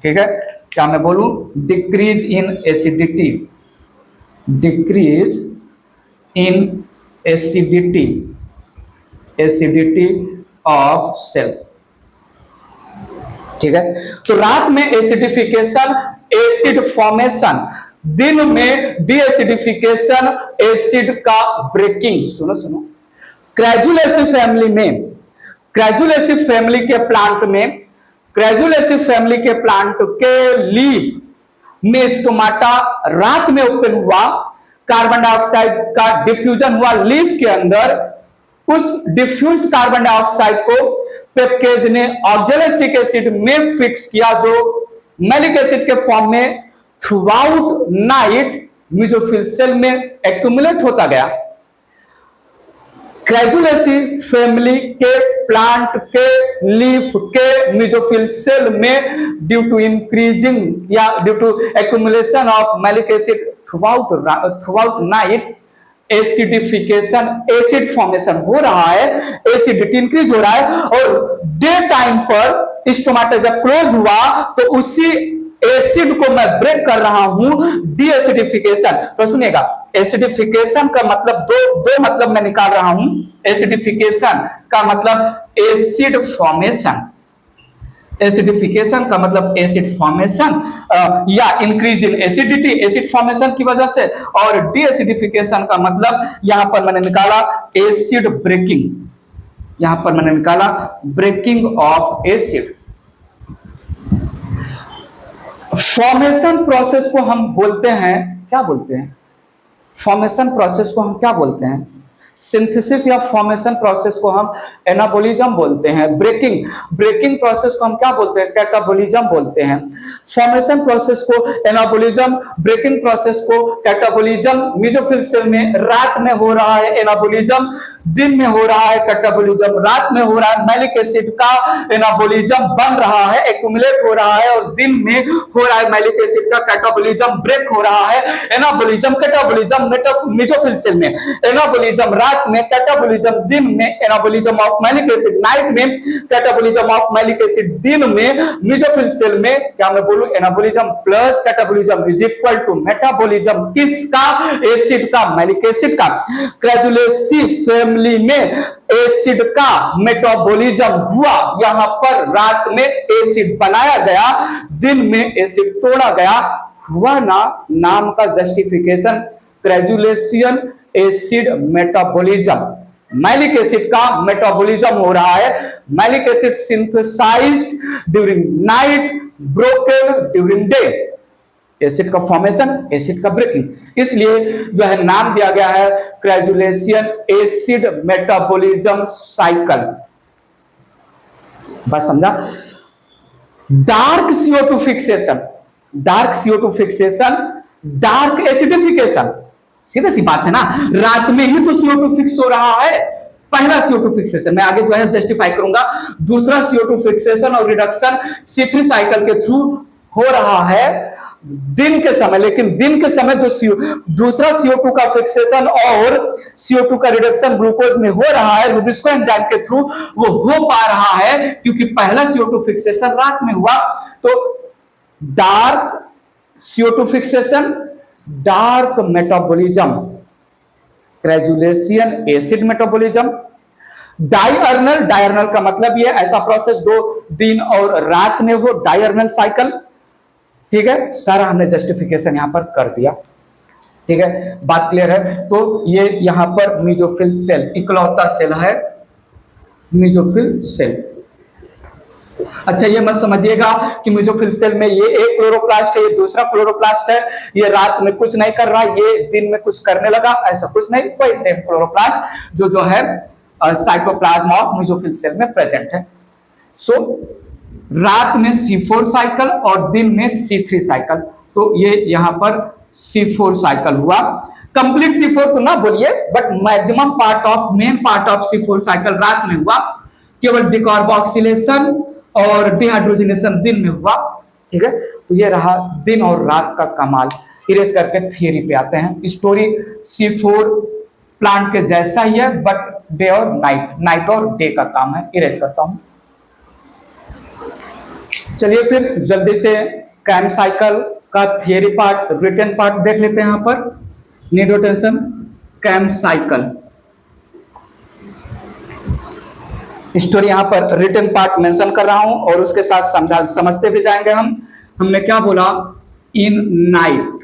ठीक है, क्या मैं बोलूं, decrease in acidity of cell. ठीक है, तो रात में एसिडिफिकेशन, एसिड फॉर्मेशन, दिन में डीएसिडिफिकेशन, एसिड का ब्रेकिंग। सुनो, क्रेजुलेसी फैमिली के प्लांट के लीफ में स्टोमाटा रात में ओपन हुआ, कार्बन डाइऑक्साइड का डिफ्यूजन हुआ लीफ के अंदर, उस डिफ्यूज्ड कार्बन डाइऑक्साइड को पेप्केज ने ऑक्जेलिक एसिड में फिक्स किया, जो मैलिक एसिड के फॉर्म में throughout night mesophyll cell में एक्यूमुलेट होता गया। क्रेजुलेसी फैमिली के प्लांट के लीफ के मेसोफिल सेल में ड्यू टू इंक्रीजिंग या due to accumulation of malic acid throughout night acidification, acid formation हो रहा है, एसिडिटी इंक्रीज हो रहा है। और डे टाइम पर स्टोमाटा जब क्लोज हुआ तो उसी एसिड को मैं ब्रेक कर रहा हूं, डीएसिडिफिकेशन। तो सुनिएगा, एसिडिफिकेशन का मतलब दो मतलब मैं निकाल रहा हूं। एसिडिफिकेशन का मतलब एसिड फॉर्मेशन, एसिडिफिकेशन का मतलब एसिड फॉर्मेशन या increase in acidity acid formation की वजह से, और डीएसिडिफिकेशन का मतलब यहां पर मैंने निकाला एसिड ब्रेकिंग, यहां पर मैंने निकाला breaking of acid. Formation process को हम बोलते हैं, क्या बोलते हैं? फॉर्मेशन प्रोसेस को हम क्या बोलते हैं? सिंथेसिस या फॉर्मेशन प्रोसेस को हम एनाबोलिज्म बोलते हैं। ब्रेकिंग प्रोसेस को हम क्या बोलते हैं? कैटाबोलिज्म बोलते हैं। फॉर्मेशन प्रोसेस को एनाबोलिज्म, ब्रेकिंग प्रोसेस को कैटाबोलिज्म। मेसोफिल सेल में रात में हो रहा है एनाबोलिज्म, दिन में हो रहा है कैटाबोलिज्म। रात में हो रहा है मैलिक एसिड का एनाबोलिज्म बन रहा है, एक्यूमुलेट हो रहा है, और दिन में हो रहा है मैलिक एसिड का कैटाबोलिज्म ब्रेक हो रहा है। एनाबोलिज्म कैटाबोलिज्म मेसोफिल सेल में, एनाबोलिज्म रात में, कैटाबोलिज्म दिन में। Anabolism of malic acid night में, कैटाबोलिज्म ऑफ मैलिक एसिड दिन में। मेसोफिल सेल में क्या मैं बोलूं? Anabolism plus catabolism is equal to metabolism किसका? एसिड का, मैलिक एसिड का। क्रेजुलेसी फैमिली में एसिड का मेटाबॉलिज्म हुआ, यहां पर रात में एसिड बनाया गया, दिन में एसिड तोड़ा गया, हुआ ना नाम का justification crassulacean acid metabolism. Malic acid का मेटाबॉलिज्म हो रहा है, malic acid synthesised during night, broken during day. Acid का फॉर्मेशन, एसिड का ब्रेकिंग, इसलिए जो है नाम दिया गया है क्रेजुलेशन एसिड मेटाबॉलिज्म साइकिल। बस समझा? Dark CO2 fixation, dark CO2 fixation, dark acidification, सीधी सी बात है ना, रात में ही तो CO2 फिक्स हो रहा है। पहला CO2 फिक्सेशन मैं आगे जो है जस्टिफाई करूंगा, दूसरा CO2 फिक्सेशन और रिडक्शन C3 साइकिल के थ्रू हो रहा है दिन के समय, लेकिन दिन के समय जो दूसरा CO2 का फिक्सेशन और CO2 का रिडक्शन ग्लूकोज में हो रहा है रुबिस्को एंजाइम के थ्रू, वो हो पा रहा है क्योंकि पहला CO2 फिक्सेशन रात में हुआ। तो dark CO2 fixation, dark metabolism, crassulacean acid metabolism. Diurnal, diurnal का मतलब ये ऐसा प्रोसेस 2 दिन और रात में हो, डायर्नल साइकिल। ठीक है, सारा हमने जस्टिफिकेशन यहां पर कर दिया। ठीक है, बात क्लियर है? तो ये यहां पर मेसोफिल सेल इकलौता सेल है, मेसोफिल सेल। अच्छा, ये मत समझिएगा कि मेसोफिल सेल में ये एक क्लोरोप्लास्ट है, ये दूसरा क्लोरोप्लास्ट है, ये रात में कुछ नहीं कर रहा, ये दिन में कुछ करने लगा, ऐसा कुछ नहीं। कोई सेम क्लोरोप्लास्ट जो है साइटोप्लाज्म ऑफ मेसोफिल सेल में प्रेजेंट है। सो रात में C4 साइकिल और दिन में C3 साइकिल। तो ये यहां पर C4 साइकिल हुआ। कंप्लीट C4 तो ना बोलिए, but maximum part of, main part of C4 cycle रात में हुआ। केवल डिकार्बोक्सिलेशन और डिहाइड्रोजनेशन दिन में हुआ। ठीक है, तो ये रहा दिन और रात का कमाल। इरेज करके थियरी पे आते हैं। स्टोरी C4 प्लांट के जैसा ही है, बट डे और नाइट, नाइट और डे का काम है। इरेज करता हूं। चलिए फिर जल्दी से कैम साइकिल का थियरी पार्ट, रिटन पार्ट देख लेते हैं। यहां पर need tension, CAM cycle story यहां पर रिटन पार्ट मेंशन कर रहा हूं और उसके साथ समझते भी जाएंगे हम। हमने क्या बोला? In night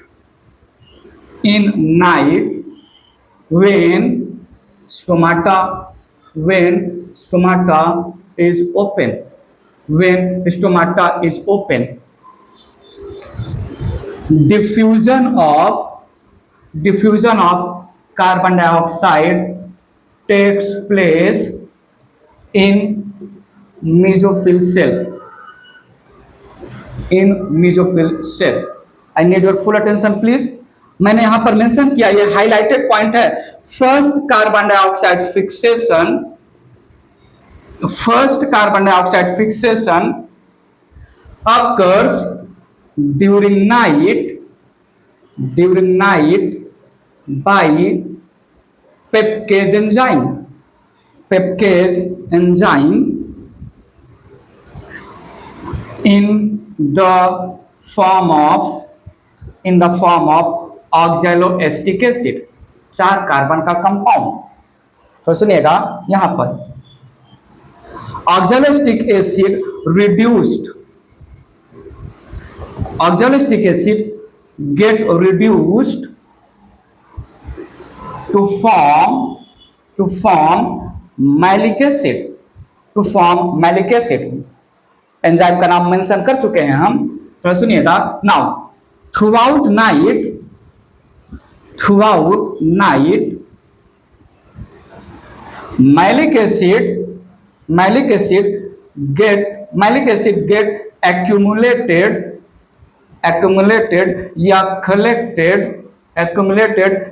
when stomata is open, when stomata is open, diffusion of carbon dioxide takes place in mesophyll cell. I need your full attention please. मैंने यहां पर मेंशन किया, ये हाईलाइटेड पॉइंट है। First carbon dioxide fixation occurs during night by peptase enzyme in the form of oxaloacetic acid, 4 carbon का compound. तो सुनिएगा, यहां पर oxalic acid reduced, oxalic acid get reduced to form malic acid, to form malic acid. Enzyme का नाम mention कर चुके हैं हम, थोड़ा सुनिएगा। Now throughout night malic acid get accumulated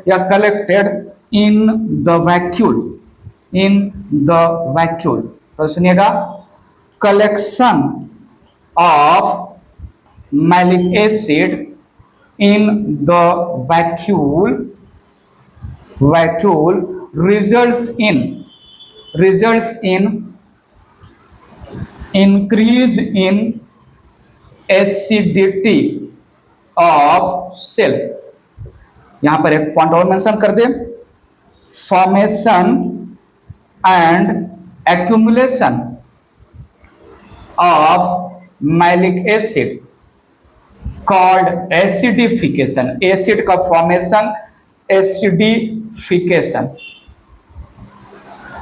या collected in the vacuole, तो सुनिएगा, collection of malic acid in the vacuole results in increase in acidity of cell। यहां पर एक पॉइंट और मेंशन कर दे, formation and accumulation of malic acid called acidification. Acid का formation acidification.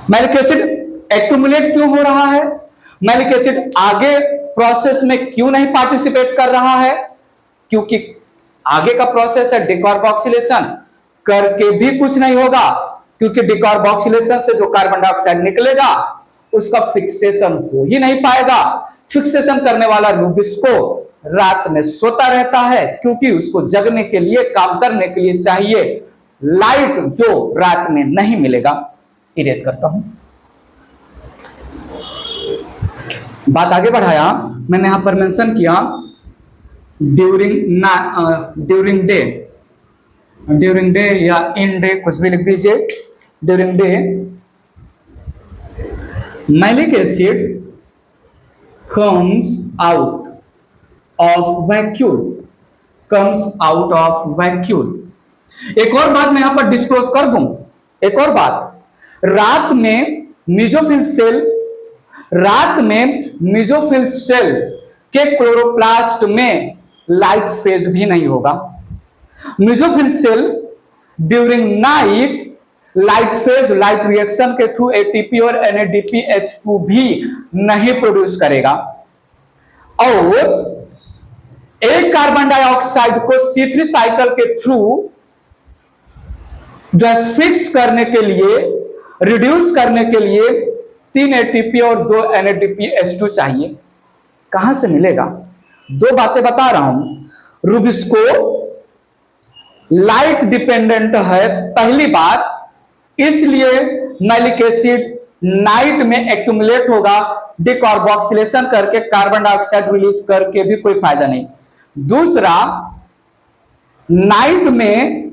Malic acid accumulate क्यों हो रहा है? मैलिक एसिड आगे प्रोसेस में क्यों नहीं पार्टिसिपेट कर रहा है? क्योंकि आगे का प्रोसेस है डिकार्बोक्सिलेशन, करके भी कुछ नहीं होगा, क्योंकि डिकार्बोक्सिलेशन से जो कार्बन डाइऑक्साइड निकलेगा उसका फिक्सेशन हो ही नहीं पाएगा। फिक्सेशन करने वाला रूबिस्को रात में सोता रहता है, क्योंकि उसको जगने के लिए, काम करने के लिए चाहिए लाइट, जो रात में नहीं मिलेगा। इरेज करता हूं, बात आगे बढ़ाया। मैंने यहां पर मेंशन किया ड्यूरिंग डे या इन डे, कुछ भी लिख दीजिए। During day malic acid comes out of vacuole। एक और बात मैं यहां पर डिस्क्लोज कर दूं, एक और बात, रात में मीजोफिल सेल के क्लोरोप्लास्ट में लाइट फेज भी नहीं होगा। Mesophyll cell during night light reaction के थ्रू एटीपी और NADPH2 भी नहीं प्रोड्यूस करेगा, और एक कार्बन डाइऑक्साइड को C3 साइकिल के थ्रू जो फिक्स करने के लिए, रिड्यूस करने के लिए 3 ATP और 2 NADPH2 चाहिए। कहां से मिलेगा? दो बातें बता रहा हूं। रूबिस्को लाइट डिपेंडेंट है, पहली बात, इसलिए मैलिक एसिड नाइट में एक्यूमुलेट होगा, डिकार्बोक्सिलेशन करके कार्बन डाइऑक्साइड रिलीज करके भी कोई फायदा नहीं। दूसरा, नाइट में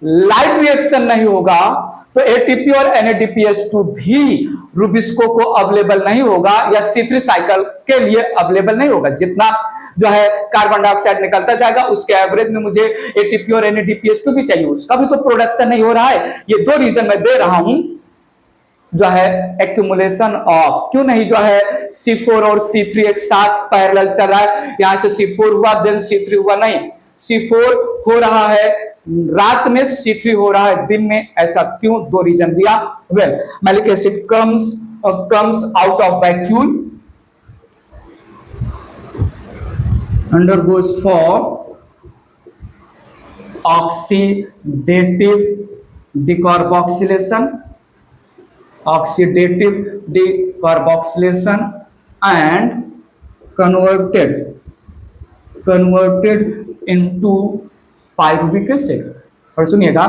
लाइट रिएक्शन नहीं होगा तो एटीपी और NADPH2 भी रूबिस्को को अवेलेबल नहीं होगा, या C3 साइकिल के लिए अवेलेबल नहीं होगा। जितना जो है कार्बन डाइऑक्साइड निकलता जाएगा, उसके एवरेज में मुझे एटीपी और NADPH2 भी चाहिए, उसका भी तो प्रोडक्शन नहीं हो रहा है। ये दो रीजन मैं दे रहा हूं, जो है एक्यूमुलेशन ऑफ, क्यों नहीं जो है C4 और C3 एक साथ पैरेलल चल रहा है, यहां से C4 हुआ देन C3 हुआ, नहीं, C4 हो रहा है रात में, C3 हो रहा है दिन में, ऐसा क्यों? दो रीजन दिया। Well, malic acid comes out of vacuole, undergoes for oxidative decarboxylation and converted into pyruvic acid। और सुनिएगा,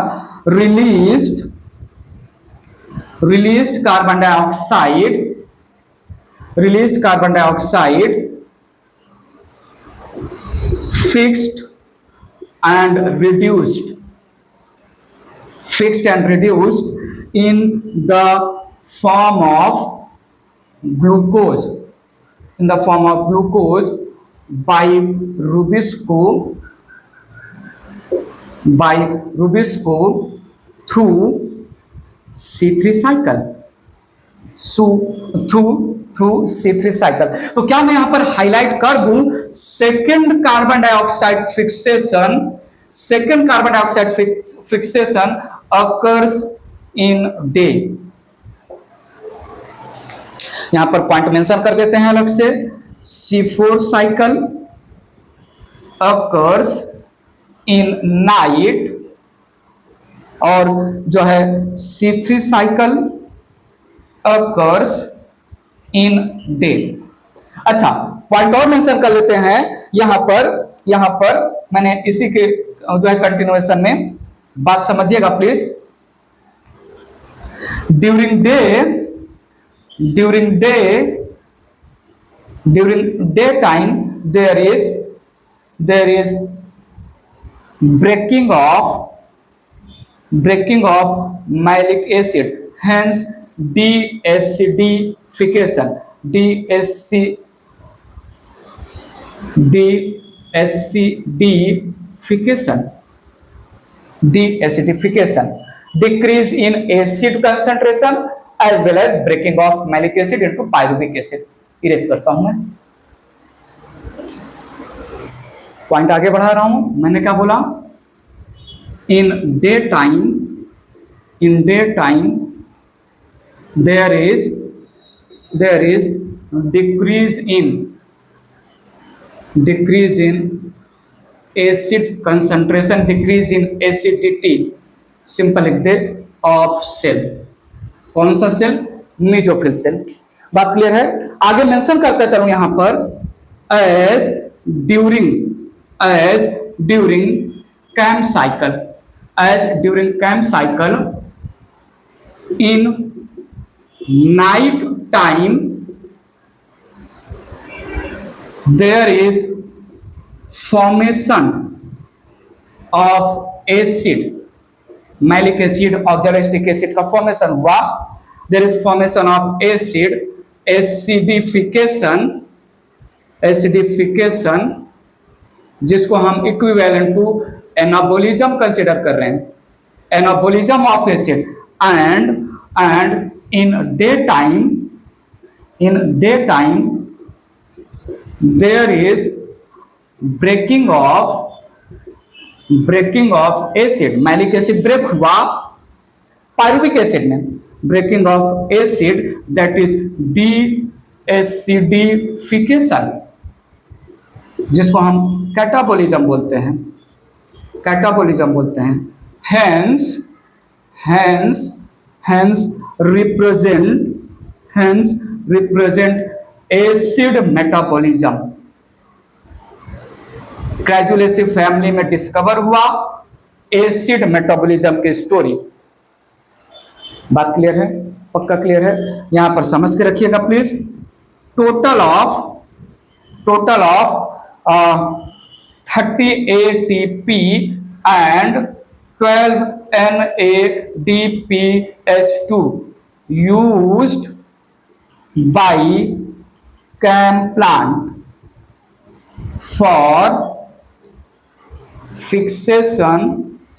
released carbon dioxide fixed and reduced in the form of glucose by Rubisco through C3 cycle, through through C3 cycle. तो क्या मैं यहां पर highlight कर दूं, second carbon dioxide fixation occurs in day. यहां पर पॉइंट मेंशन कर देते हैं अलग से, C4 cycle occurs in night, और जो है C3 cycle occurs in day. अच्छा, पॉइंट और मेंशन कर लेते हैं यहां पर मैंने इसी के जो है कंटिन्यूएशन में बात समझिएगा please. During day time there is breaking of malic acid, hence deacidification, decrease in acid concentration as well as breaking of malic acid into pyruvic acid। Erase करता हूं मैं, पॉइंट आगे बढ़ा रहा हूं। मैंने क्या बोला, in daytime there is decrease in acid concentration, decrease in acidity, simple लिख दे, ऑफ सेल। कौन सा सेल? Mesophyll cell. बात क्लियर है? आगे मेंशन करता चलूं यहां पर, as during CAM cycle in night time there is formation of acid, malic acid, oxalic acid का फॉर्मेशन हुआ। There is formation of acid, acidification जिसको हम इक्विवेलेंट टू एनाबोलिज्म कंसीडर कर रहे हैं, anabolism of acid. and in daytime there is breaking of acid, malic acid break हुआ pyruvic acid में, breaking of acid that is deacidification जिसको हम catabolism बोलते हैं, hence represent acid metabolism। Crassulaceae family में डिस्कवर हुआ एसिड मेटाबॉलिज्म की story. बात क्लियर है? पक्का क्लियर है? यहां पर समझ के रखिएगा please. Total of 30 ATP and 12 NADPH2 used by CAM plant for fixation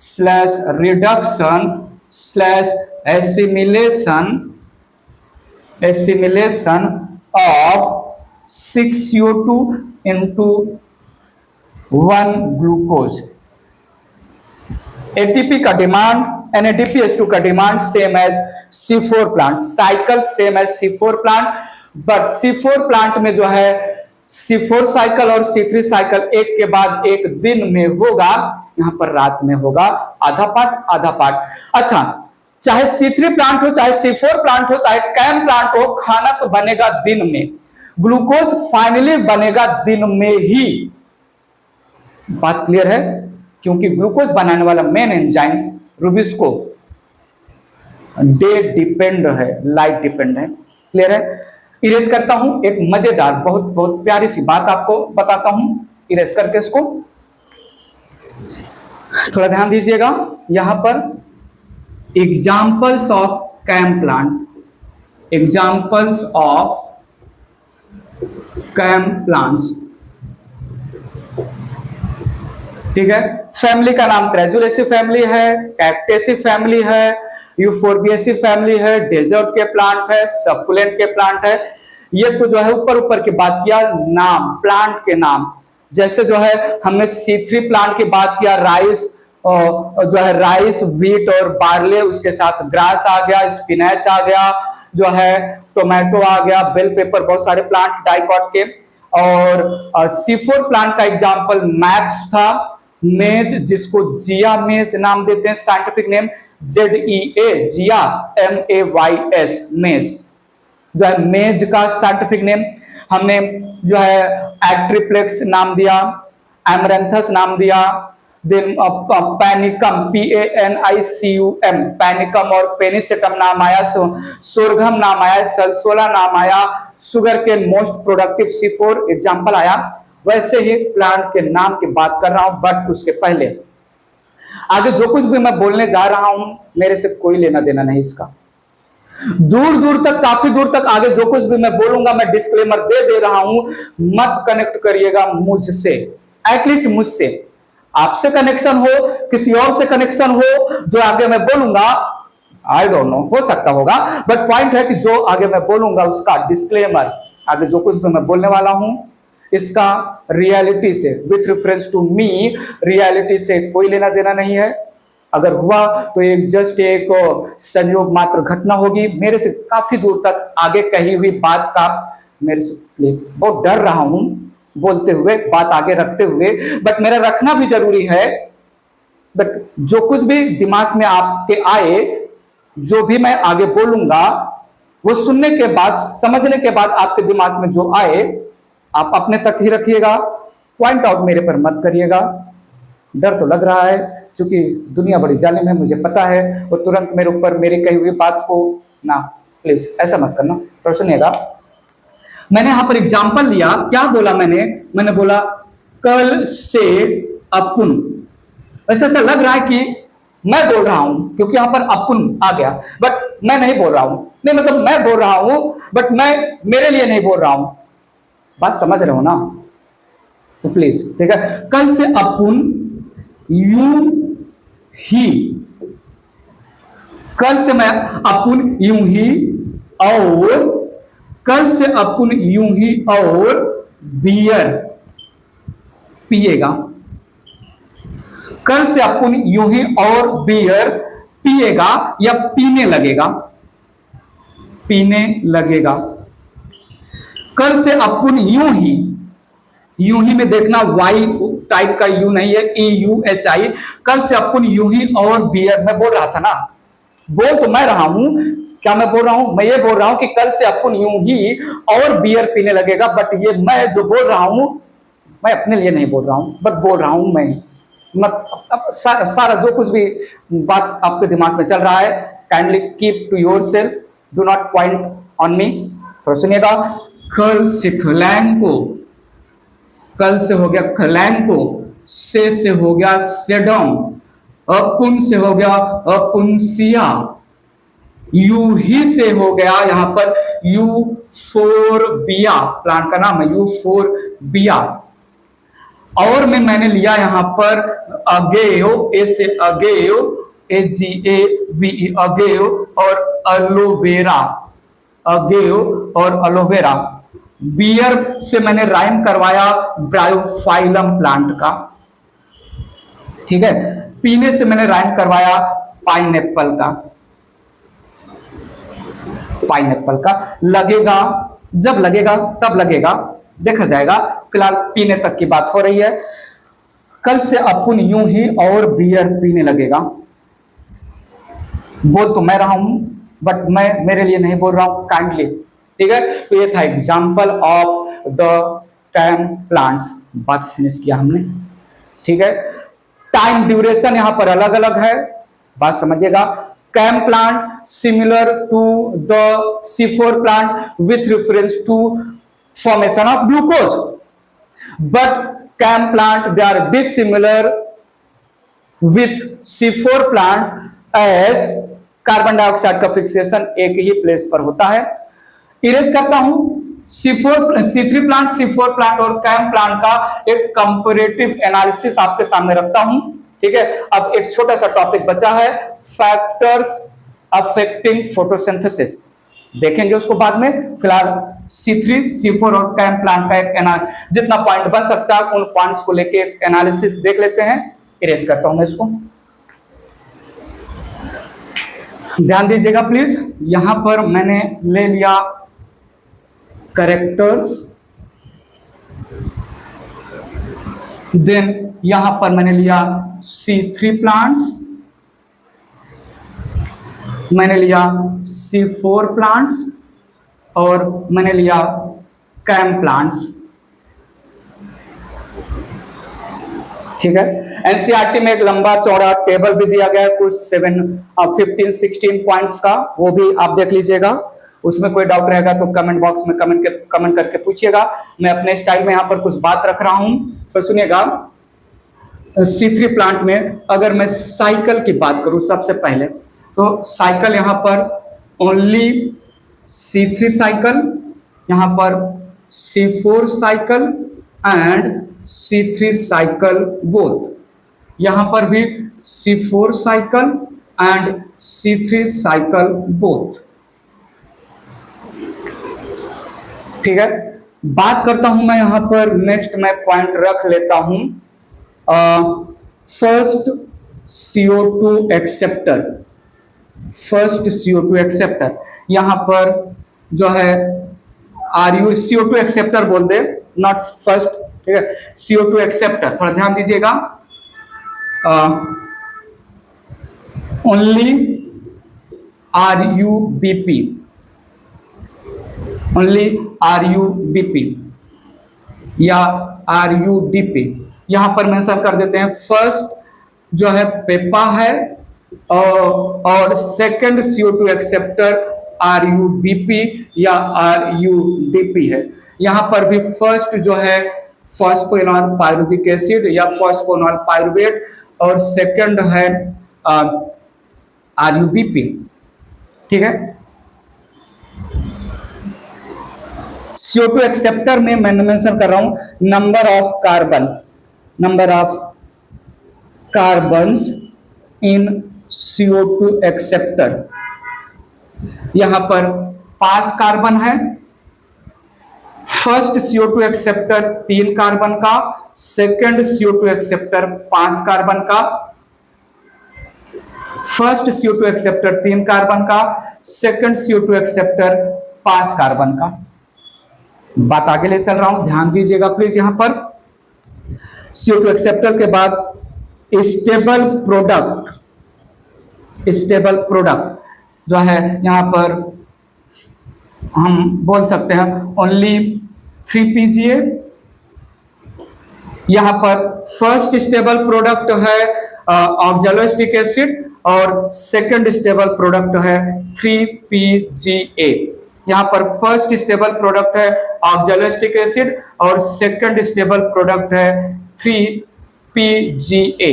/ reduction / assimilation of 6CO2 into 1 glucose। ATP का डिमांड, NADPH2 का demand same as C4 plant, cycle same as C4 plant, but C4 plant में जो है C4 cycle और C3 cycle एक के बाद एक दिन में होगा, यहां पर रात में होगा, आधा पार्ट। अच्छा, चाहे C3 प्लांट हो, चाहे C4 प्लांट हो, चाहे कैम प्लांट हो, खाना तो बनेगा दिन में, ग्लूकोज फाइनली बनेगा दिन में ही। बात क्लियर है? क्योंकि ग्लूकोज बनाने वाला main enzyme rubisco day depend है, लाइट डिपेंड है। क्लियर है? इरेज करता हूं, एक मजेदार बहुत प्यारी सी बात आपको बताता हूं, इरेज करके इसको थोड़ा ध्यान दीजिएगा। यहां पर एग्जाम्पल्स ऑफ कैम प्लांट्स, ठीक है। फैमिली का नाम क्रेजुलेसी फैमिली है, कैक्टेसी फैमिली है, यूफोर्बिएसी फैमिली है, डेजर्ट के प्लांट है, सकुलेंट के प्लांट है। ये तो जो है ऊपर ऊपर की बात किया, नाम, प्लांट के नाम। जैसे जो है हमने C3 प्लांट की बात किया, राइस, जो है राइस, व्हीट और बार्ले, उसके साथ ग्रास आ गया, स्पिनच आ गया, जो है टोमेटो आ गया, बेल पेपर, बहुत सारे प्लांट डाइकॉट के। और C4 प्लांट का एग्जांपल मैप्स था, मेज, जिसको जिया मेज नाम देते हैं, साइंटिफिक नेम ZEA, जिया, MAYS, मेज, जो है मेज का साइंटिफिक नेम। हमने जो है एट्रिप्लेक्स नाम दिया, एमरेंथस नाम दिया, देन पैनिकम, PANICUM, पैनिकम, और पेनिसेटम नाम आया, सोरघम नाम आया, सल्सोला नाम आया, सुगर के मोस्ट प्रोडक्टिव C4 एग्जांपल आया। वैसे ही प्लांट के नाम की बात कर रहा हूं, बट उसके पहले आगे जो कुछ भी मैं बोलने जा रहा हूं मेरे से कोई लेना देना नहीं इसका। दूर दूर तक, काफी दूर तक आगे जो कुछ भी मैं बोलूंगा, मैं डिस्क्लेमर दे रहा हूं, मत कनेक्ट करिएगा मुझसे, एटलीस्ट मुझसे। आपसे कनेक्शन हो, किसी और से कनेक्शन हो, जो आगे मैं बोलूंगा, आई डोंट नो, हो सकता होगा, बट पॉइंट है कि जो आगे मैं बोलूंगा उसका डिस्क्लेमर, आगे जो कुछ भी मैं बोलने वाला हूं इसका रियलिटी से, with reference to me, reality से कोई लेना देना नहीं है। अगर हुआ तो एक जस्ट एक संयोग मात्र घटना होगी, मेरे से काफी दूर तक आगे कही हुई बात का मेरे से प्लीज, बहुत डर रहा हूं बोलते हुए, बात आगे रखते हुए, बट मेरा रखना भी जरूरी है। बट जो कुछ भी दिमाग में आपके आए, जो भी मैं आगे बोलूंगा, वो सुनने के बाद, समझने के बाद आपके दिमाग में जो आए आप अपने तक ही रखिएगा, पॉइंट आउट मेरे पर मत करिएगा। डर तो लग रहा है, क्योंकि दुनिया बड़ी जालिम है, मुझे पता है, और तुरंत मेरे ऊपर मेरी कही हुई बात को ना, प्लीज ऐसा मत करना। तो सुनिएगा, मैंने यहां पर एग्जांपल लिया, क्या बोला मैंने बोला कल से अपुन। वैसे ऐसा लग रहा है कि मैं बोल रहा हूं, क्योंकि यहां पर अपुन आ गया, बट मैं नहीं बोल रहा हूं, नहीं मतलब मैं बोल रहा हूं, बट मैं मेरे लिए नहीं बोल रहा हूं। बात समझ रहे हो ना? तो प्लीज, ठीक है, कल से अपुन यूं ही, कल से मैं अपुन यूं ही, और कल से अपुन यूं ही और बियर पिएगा। कल से अपुन यूं ही और बियर पिएगा या पीने लगेगा, पीने लगेगा। कल से अपुन यूं ही में देखना वाई टाइप का यू नहीं है, EUHI। कल से अपुन यूं ही और बियर, मैं बोल रहा था ना, बोल तो मैं रहा हूं, क्या मैं बोल रहा हूं? मैं ये बोल रहा हूं कि कल से अपुन यूं ही और बियर पीने लगेगा, बट ये मैं जो बोल रहा हूं, मैं अपने लिए नहीं बोल रहा हूं, बट बोल रहा हूं मैं। सारा जो कुछ भी बात आपके दिमाग में चल रहा है, kindly keep to yourself, do not point on me. थोड़ा सुनिएगा, कल से खलैंको, कल से हो गया खलैंको, से हो गया सेडम, अपुन से हो गया अपुनसिया, यू ही से हो गया यहां पर यूफोरबिया, प्लांट का नाम है यूफोरबिया। और मैंने लिया यहां पर अगेयो, ए से अगेयो, AGAVE, अगेयो, और अलोवेरा, अगेयो और अलोवेरा। बियर से मैंने राइम करवाया ब्रायोफाइलम प्लांट का, ठीक है। पीने से मैंने राइम करवाया पाइनएप्पल का, पाइनएप्पल का। लगेगा, जब लगेगा तब लगेगा, देखा जाएगा, फिलहाल पीने तक की बात हो रही है। कल से अपुन यूं ही और बियर पीने लगेगा, बोल तो मैं रहा हूं, बट मैं मेरे लिए नहीं बोल रहा हूं, काइंडली, ठीक है। तो ये था example of the CAM plants, बात फिनिश किया हमने, ठीक है। टाइम ड्यूरेशन यहां पर अलग अलग है, बात समझिएगा। CAM plant similar to the C4 plant with reference to formation of glucose, but CAM plant they are dissimilar with C4 plant as carbon dioxide का फिक्सेशन एक ही प्लेस पर होता है। इरेज करता हूं, C3 प्लांट, C4 प्लांट और cam plant का एक कंपैरेटिव एनालिसिस आपके सामने रखता हूं, ठीक है। अब एक छोटा सा टॉपिक बचा है, फैक्टर्स अफेक्टिंग फोटोसिंथेसिस, देखेंगे उसको बाद में। फिलहाल C3, C4 और कैम प्लांट का एक जितना पॉइंट बन सकता है उन पॉइंट्स को लेके एक एनालिसिस देख लेते हैं। इरेज करता हूं मैं इसको, ध्यान दीजिएगा प्लीज। यहां पर मैंने ले लिया करेक्टर्स, देन यहां पर मैंने लिया C3 प्लांट्स, मैंने लिया C4 प्लांट्स और मैंने लिया कैम प्लांट्स। ठीक है, एनसीईआरटी में एक लंबा चौड़ा टेबल भी दिया गया है कुछ 15-16 पॉइंट्स का, वो भी आप देख लीजिएगा। उसमें कोई डाउट रहेगा तो कमेंट बॉक्स में कमेंट करके पूछिएगा। मैं अपने स्टाइल में यहाँ पर कुछ बात रख रहा हूं, तो सुनिएगा। C3 प्लांट में अगर मैं साइकिल की बात करूं सबसे पहले, तो साइकिल यहाँ पर ओनली C3 साइकिल, यहाँ पर C4 cycle and C3 cycle both, यहाँ पर भी C4 cycle and C3 cycle both. ठीक है, बात करता हूं मैं यहाँ पर, नेक्स्ट मैं पॉइंट रख लेता हूं first CO2 acceptor. First CO2 acceptor यहाँ पर जो है CO2 एक्सेप्टर बोल दे, नॉट फर्स्ट। ठीक है, CO2 एक्सेप्टर, थोड़ा ध्यान दीजिएगा। ओनली RUBP, ओनली RUBP या RUDP यहां पर मेंशन कर देते हैं। फर्स्ट जो है पेपा है और सेकंड CO2 एक्सेप्टर RUBP या RUDP है। यहां पर भी फर्स्ट जो है फॉस्फोइनॉल पायरुविक एसिड या फॉस्फोइनॉल पायरुवेट और सेकंड है RUBP। ठीक है, CO2 एक्सेप्टर में मैं मेंशन कर रहा हूं number of carbons in CO2 acceptor. यहां पर 5 कार्बन है। फर्स्ट CO2 एक्सेप्टर 3 कार्बन का, सेकंड CO2 एक्सेप्टर 5 कार्बन का। फर्स्ट CO2 एक्सेप्टर 3 कार्बन का, सेकंड CO2 एक्सेप्टर 5 कार्बन का। बात आगे ले चल रहा हूं, ध्यान दीजिएगा प्लीज। यहां पर CO2 एक्सेप्टर के बाद स्टेबल प्रोडक्ट जो है यहां पर हम बोल सकते हैं ओनली 3PGA। यहां पर फर्स्ट स्टेबल प्रोडक्ट है ऑक्सैलोएसिटिक एसिड और सेकंड स्टेबल प्रोडक्ट है 3PGA। यहां पर फर्स्ट स्टेबल प्रोडक्ट है ऑक्सैलोएसिटिक एसिड और सेकंड स्टेबल प्रोडक्ट है 3PGA।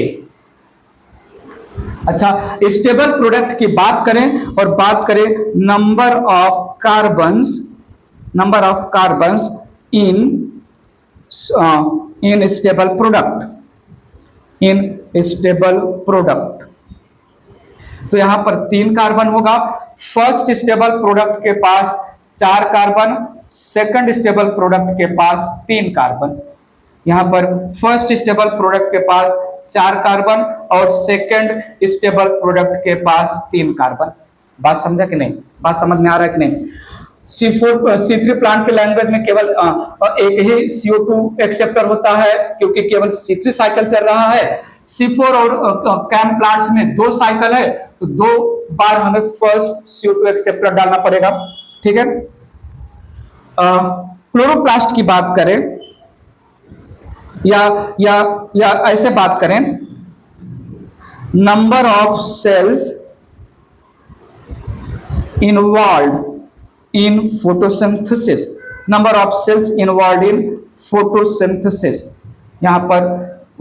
अच्छा, स्टेबल प्रोडक्ट की बात करें और बात करें number of carbons in stable product, तो यहां पर 3 कार्बन होगा। फर्स्ट स्टेबल प्रोडक्ट के पास 4 कार्बन, सेकंड स्टेबल प्रोडक्ट के पास 3 कार्बन। यहां पर फर्स्ट स्टेबल प्रोडक्ट के पास 4 कार्बन और सेकंड स्टेबल प्रोडक्ट के पास 3 कार्बन। बात समझा कि नहीं? बात समझ में आ रहा है कि नहीं? C3 प्लांट के लैंग्वेज में केवल एक ही CO2 एक्सेप्टर होता है क्योंकि केवल C3 साइकिल चल रहा है। C4 और कैम प्लांट्स में 2 साइकिल है, तो 2 बार हमें फर्स्ट CO2 एक्सेप्टर डालना पड़ेगा। ठीक है, क्लोरोप्लास्ट की बात करें या ऐसे बात करें, number of cells involve in photosynthesis, number of cells involve in photosynthesis. यहां पर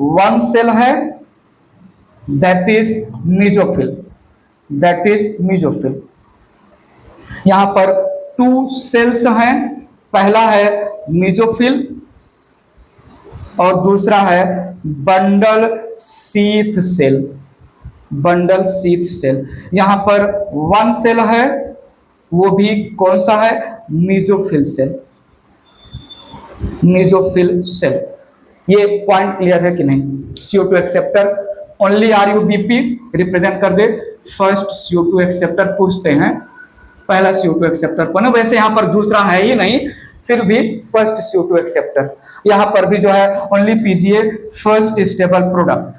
1 सेल है, दैट इज मीजोफिल। यहां पर 2 सेल्स हैं, पहला है मीजोफिल और दूसरा है बंडल शीथ सेल। यहां पर 1 सेल है, वो भी कौन सा है? Mesophyll cell, mesophyll cell. ये पॉइंट क्लियर है कि नहीं? CO2 acceptor only RUBP represent कर दे, फर्स्ट CO2 एक्सेप्टर पूछते हैं, पहला CO2 एक्सेप्टर कौन है? वैसे यहाँ पर दूसरा है ही नहीं, फिर भी फर्स्ट CO2 एक्सेप्टर। यहाँ पर भी जो है only PGA first stable product,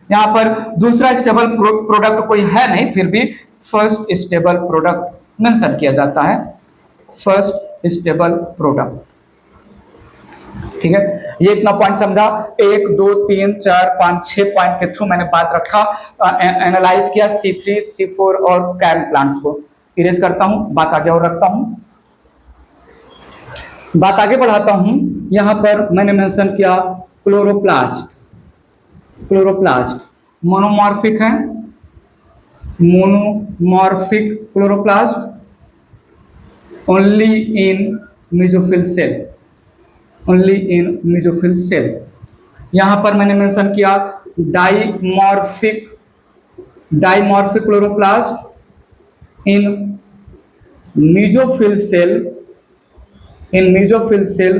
यहाँ पर दूसरा स्टेबल प्रोडक्ट कोई है नहीं, फिर भी फर्स्ट स्टेबल प्रोडक्ट मेंशन किया जाता है, फर्स्ट स्टेबल प्रोडक्ट। ठीक है, ये इतना पॉइंट समझा। 1 2 3 4 5 6 पॉइंट के थ्रू मैंने बात रखा, एनालाइज किया C3 C4 और कैम प्लांट्स को। इरेज करता हूं, बात आगे और रखता हूं, बात आगे बढ़ाता हूं। यहां पर मैंने मेंशन किया क्लोरोप्लास्ट, क्लोरोप्लास्ट मोनोमॉर्फिक है, monomorphic chloroplast only in mesophyll cell, only in mesophyll cell. यहां पर मैंने मेंशन किया dimorphic, dimorphic chloroplast in mesophyll cell, in mesophyll cell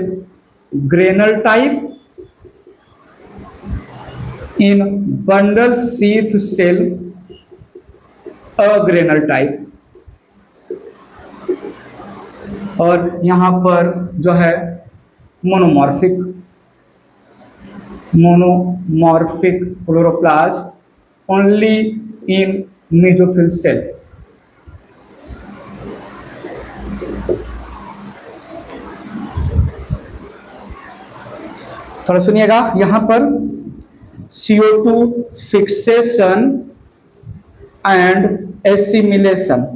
granal type, in bundle sheath cell agranal type. और यहां पर जो है monomorphic, monomorphic chloroplast only in mesophyll cell. थोड़ा सुनिएगा, यहां पर CO2 fixation and assimilation,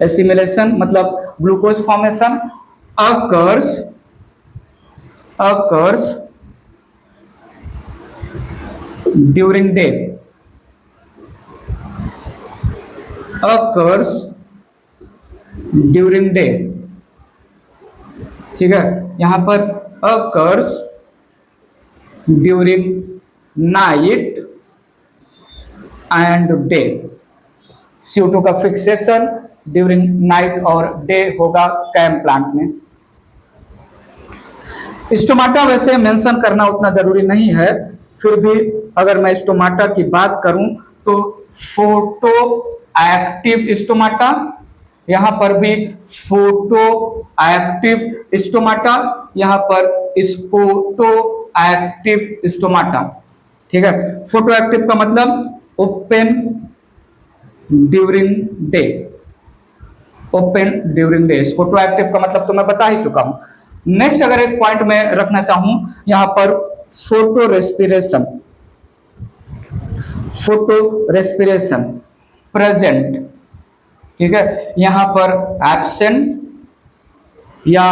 assimilation मतलब glucose formation occurs during day, occurs during day। ठीक है, यहां पर occurs during night and day। CO2 का फिक्सेशन ड्यूरिंग नाइट और डे होगा कैम प्लांट में। स्टोमाटा वैसे मेंशन करना उतना जरूरी नहीं है, फिर भी अगर मैं स्टोमाटा की बात करूं तो फोटो एक्टिव स्टोमाटा, यहां पर भी फोटो एक्टिव स्टोमाटा, यहां पर स्पोटो एक्टिव स्टोमाटा। ठीक है, फोटो एक्टिव का मतलब open during day, open during day. Photo active का मतलब तो मैं बता ही चुका हूं। नेक्स्ट अगर एक पॉइंट में रखना चाहूं, यहां पर photo respiration, photo respiration present. ठीक है, यहां पर एब्सेंट या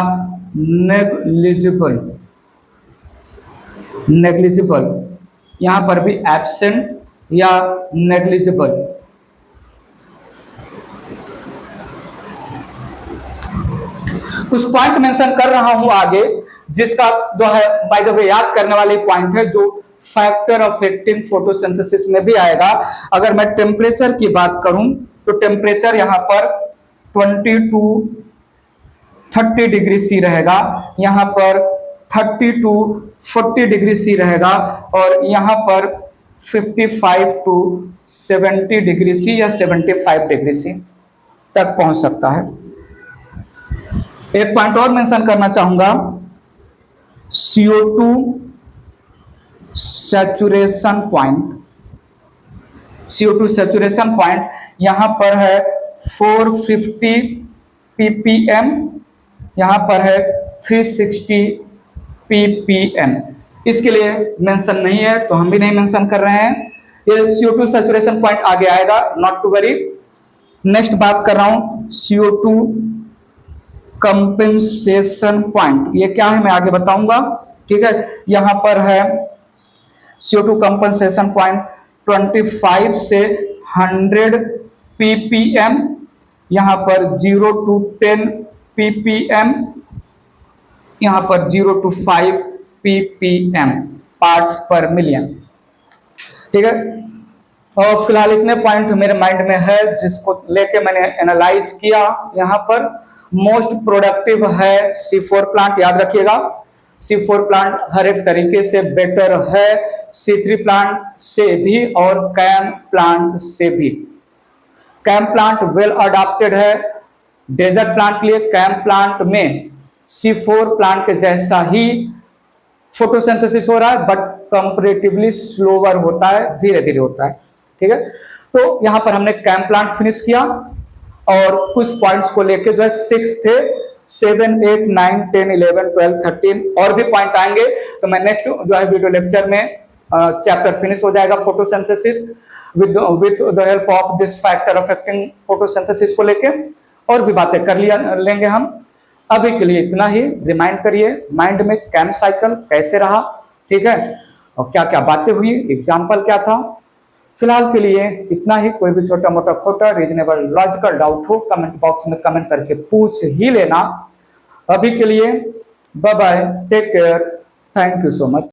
नेग्लिजिबल, नेग्लिजिबल, यहां पर भी एब्सेंट या नेग्लिजिबल। कुछ पॉइंट मेंशन कर रहा हूं आगे, जिसका जो है बाय द वे याद करने वाले पॉइंट है, जो फैक्टर अफेक्टिंग फोटोसिंथेसिस में भी आएगा। अगर मैं टेम्परेचर की बात करूं तो टेम्परेचर यहां पर 20 to 30 डिग्री सी रहेगा, यहां पर 30 to 40 डिग्री सी रहेगा, और यहां पर 55 to 70 डिग्री सी या 75 डिग्री सी तक पहुंच सकता है। एक पॉइंट और मेंशन करना चाहूंगा, CO2 saturation point, CO2 saturation point यहां पर है 450 ppm, यहां पर है 360 ppm। इसके लिए मेंशन नहीं है तो हम भी नहीं मेंशन कर रहे हैं। ये CO2 सैचुरेशन पॉइंट आगे आएगा, नॉट टू वरी। नेक्स्ट बात कर रहा हूं CO2 कंपेंसेशन पॉइंट, ये क्या है मैं आगे बताऊंगा। ठीक है, यहां पर है CO2 कंपेंसेशन पॉइंट 25 से 100 ppm, यहां पर 0 to 10 ppm, यहां पर 0 to 5 ppm पार्ट्स पर मिलियन। ठीक है, और फिलहाल इतने पॉइंट मेरे माइंड में है जिसको लेके मैंने एनालाइज किया यहाँ पर, मोस्ट प्रोडक्टिव है C4 प्लांट, याद रखिएगा। C4 प्लांट हर एक तरीके से बेटर है C3 प्लांट से भी और कैम प्लांट से भी। कैम प्लांट वेल अडॉप्टेड है डेजर्ट प्लांट के लिए। कैम प्लांट में C4 प्लांट के जैसा ही फोटोसिंथेसिस हो रहा है, बट कंपैरेटिवली स्लोअर होता है, धीरे धीरे होता है। ठीक है, तो यहां पर हमने कैम प्लांट फिनिश किया और कुछ पॉइंट्स को लेके जो है 6 थे, 7, 8, 9, 10, 11, 12, 13 और भी पॉइंट आएंगे। तो मैं नेक्स्ट जो है वीडियो लेक्चर में चैप्टर फिनिश हो जाएगा photosynthesis with the help of this factor affecting photosynthesis को लेके, और भी बातें कर लेंगे हम। अभी के लिए इतना ही। रिमाइंड करिए माइंड में कैम साइकिल कैसे रहा, ठीक है, और क्या क्या बातें हुई, एग्जाम्पल क्या था। फिलहाल के लिए इतना ही। कोई भी छोटा मोटा खोटा रीजनेबल लॉजिकल डाउट हो कमेंट बॉक्स में कमेंट करके पूछ ही लेना। अभी के लिए bye bye, take care, thank you so much.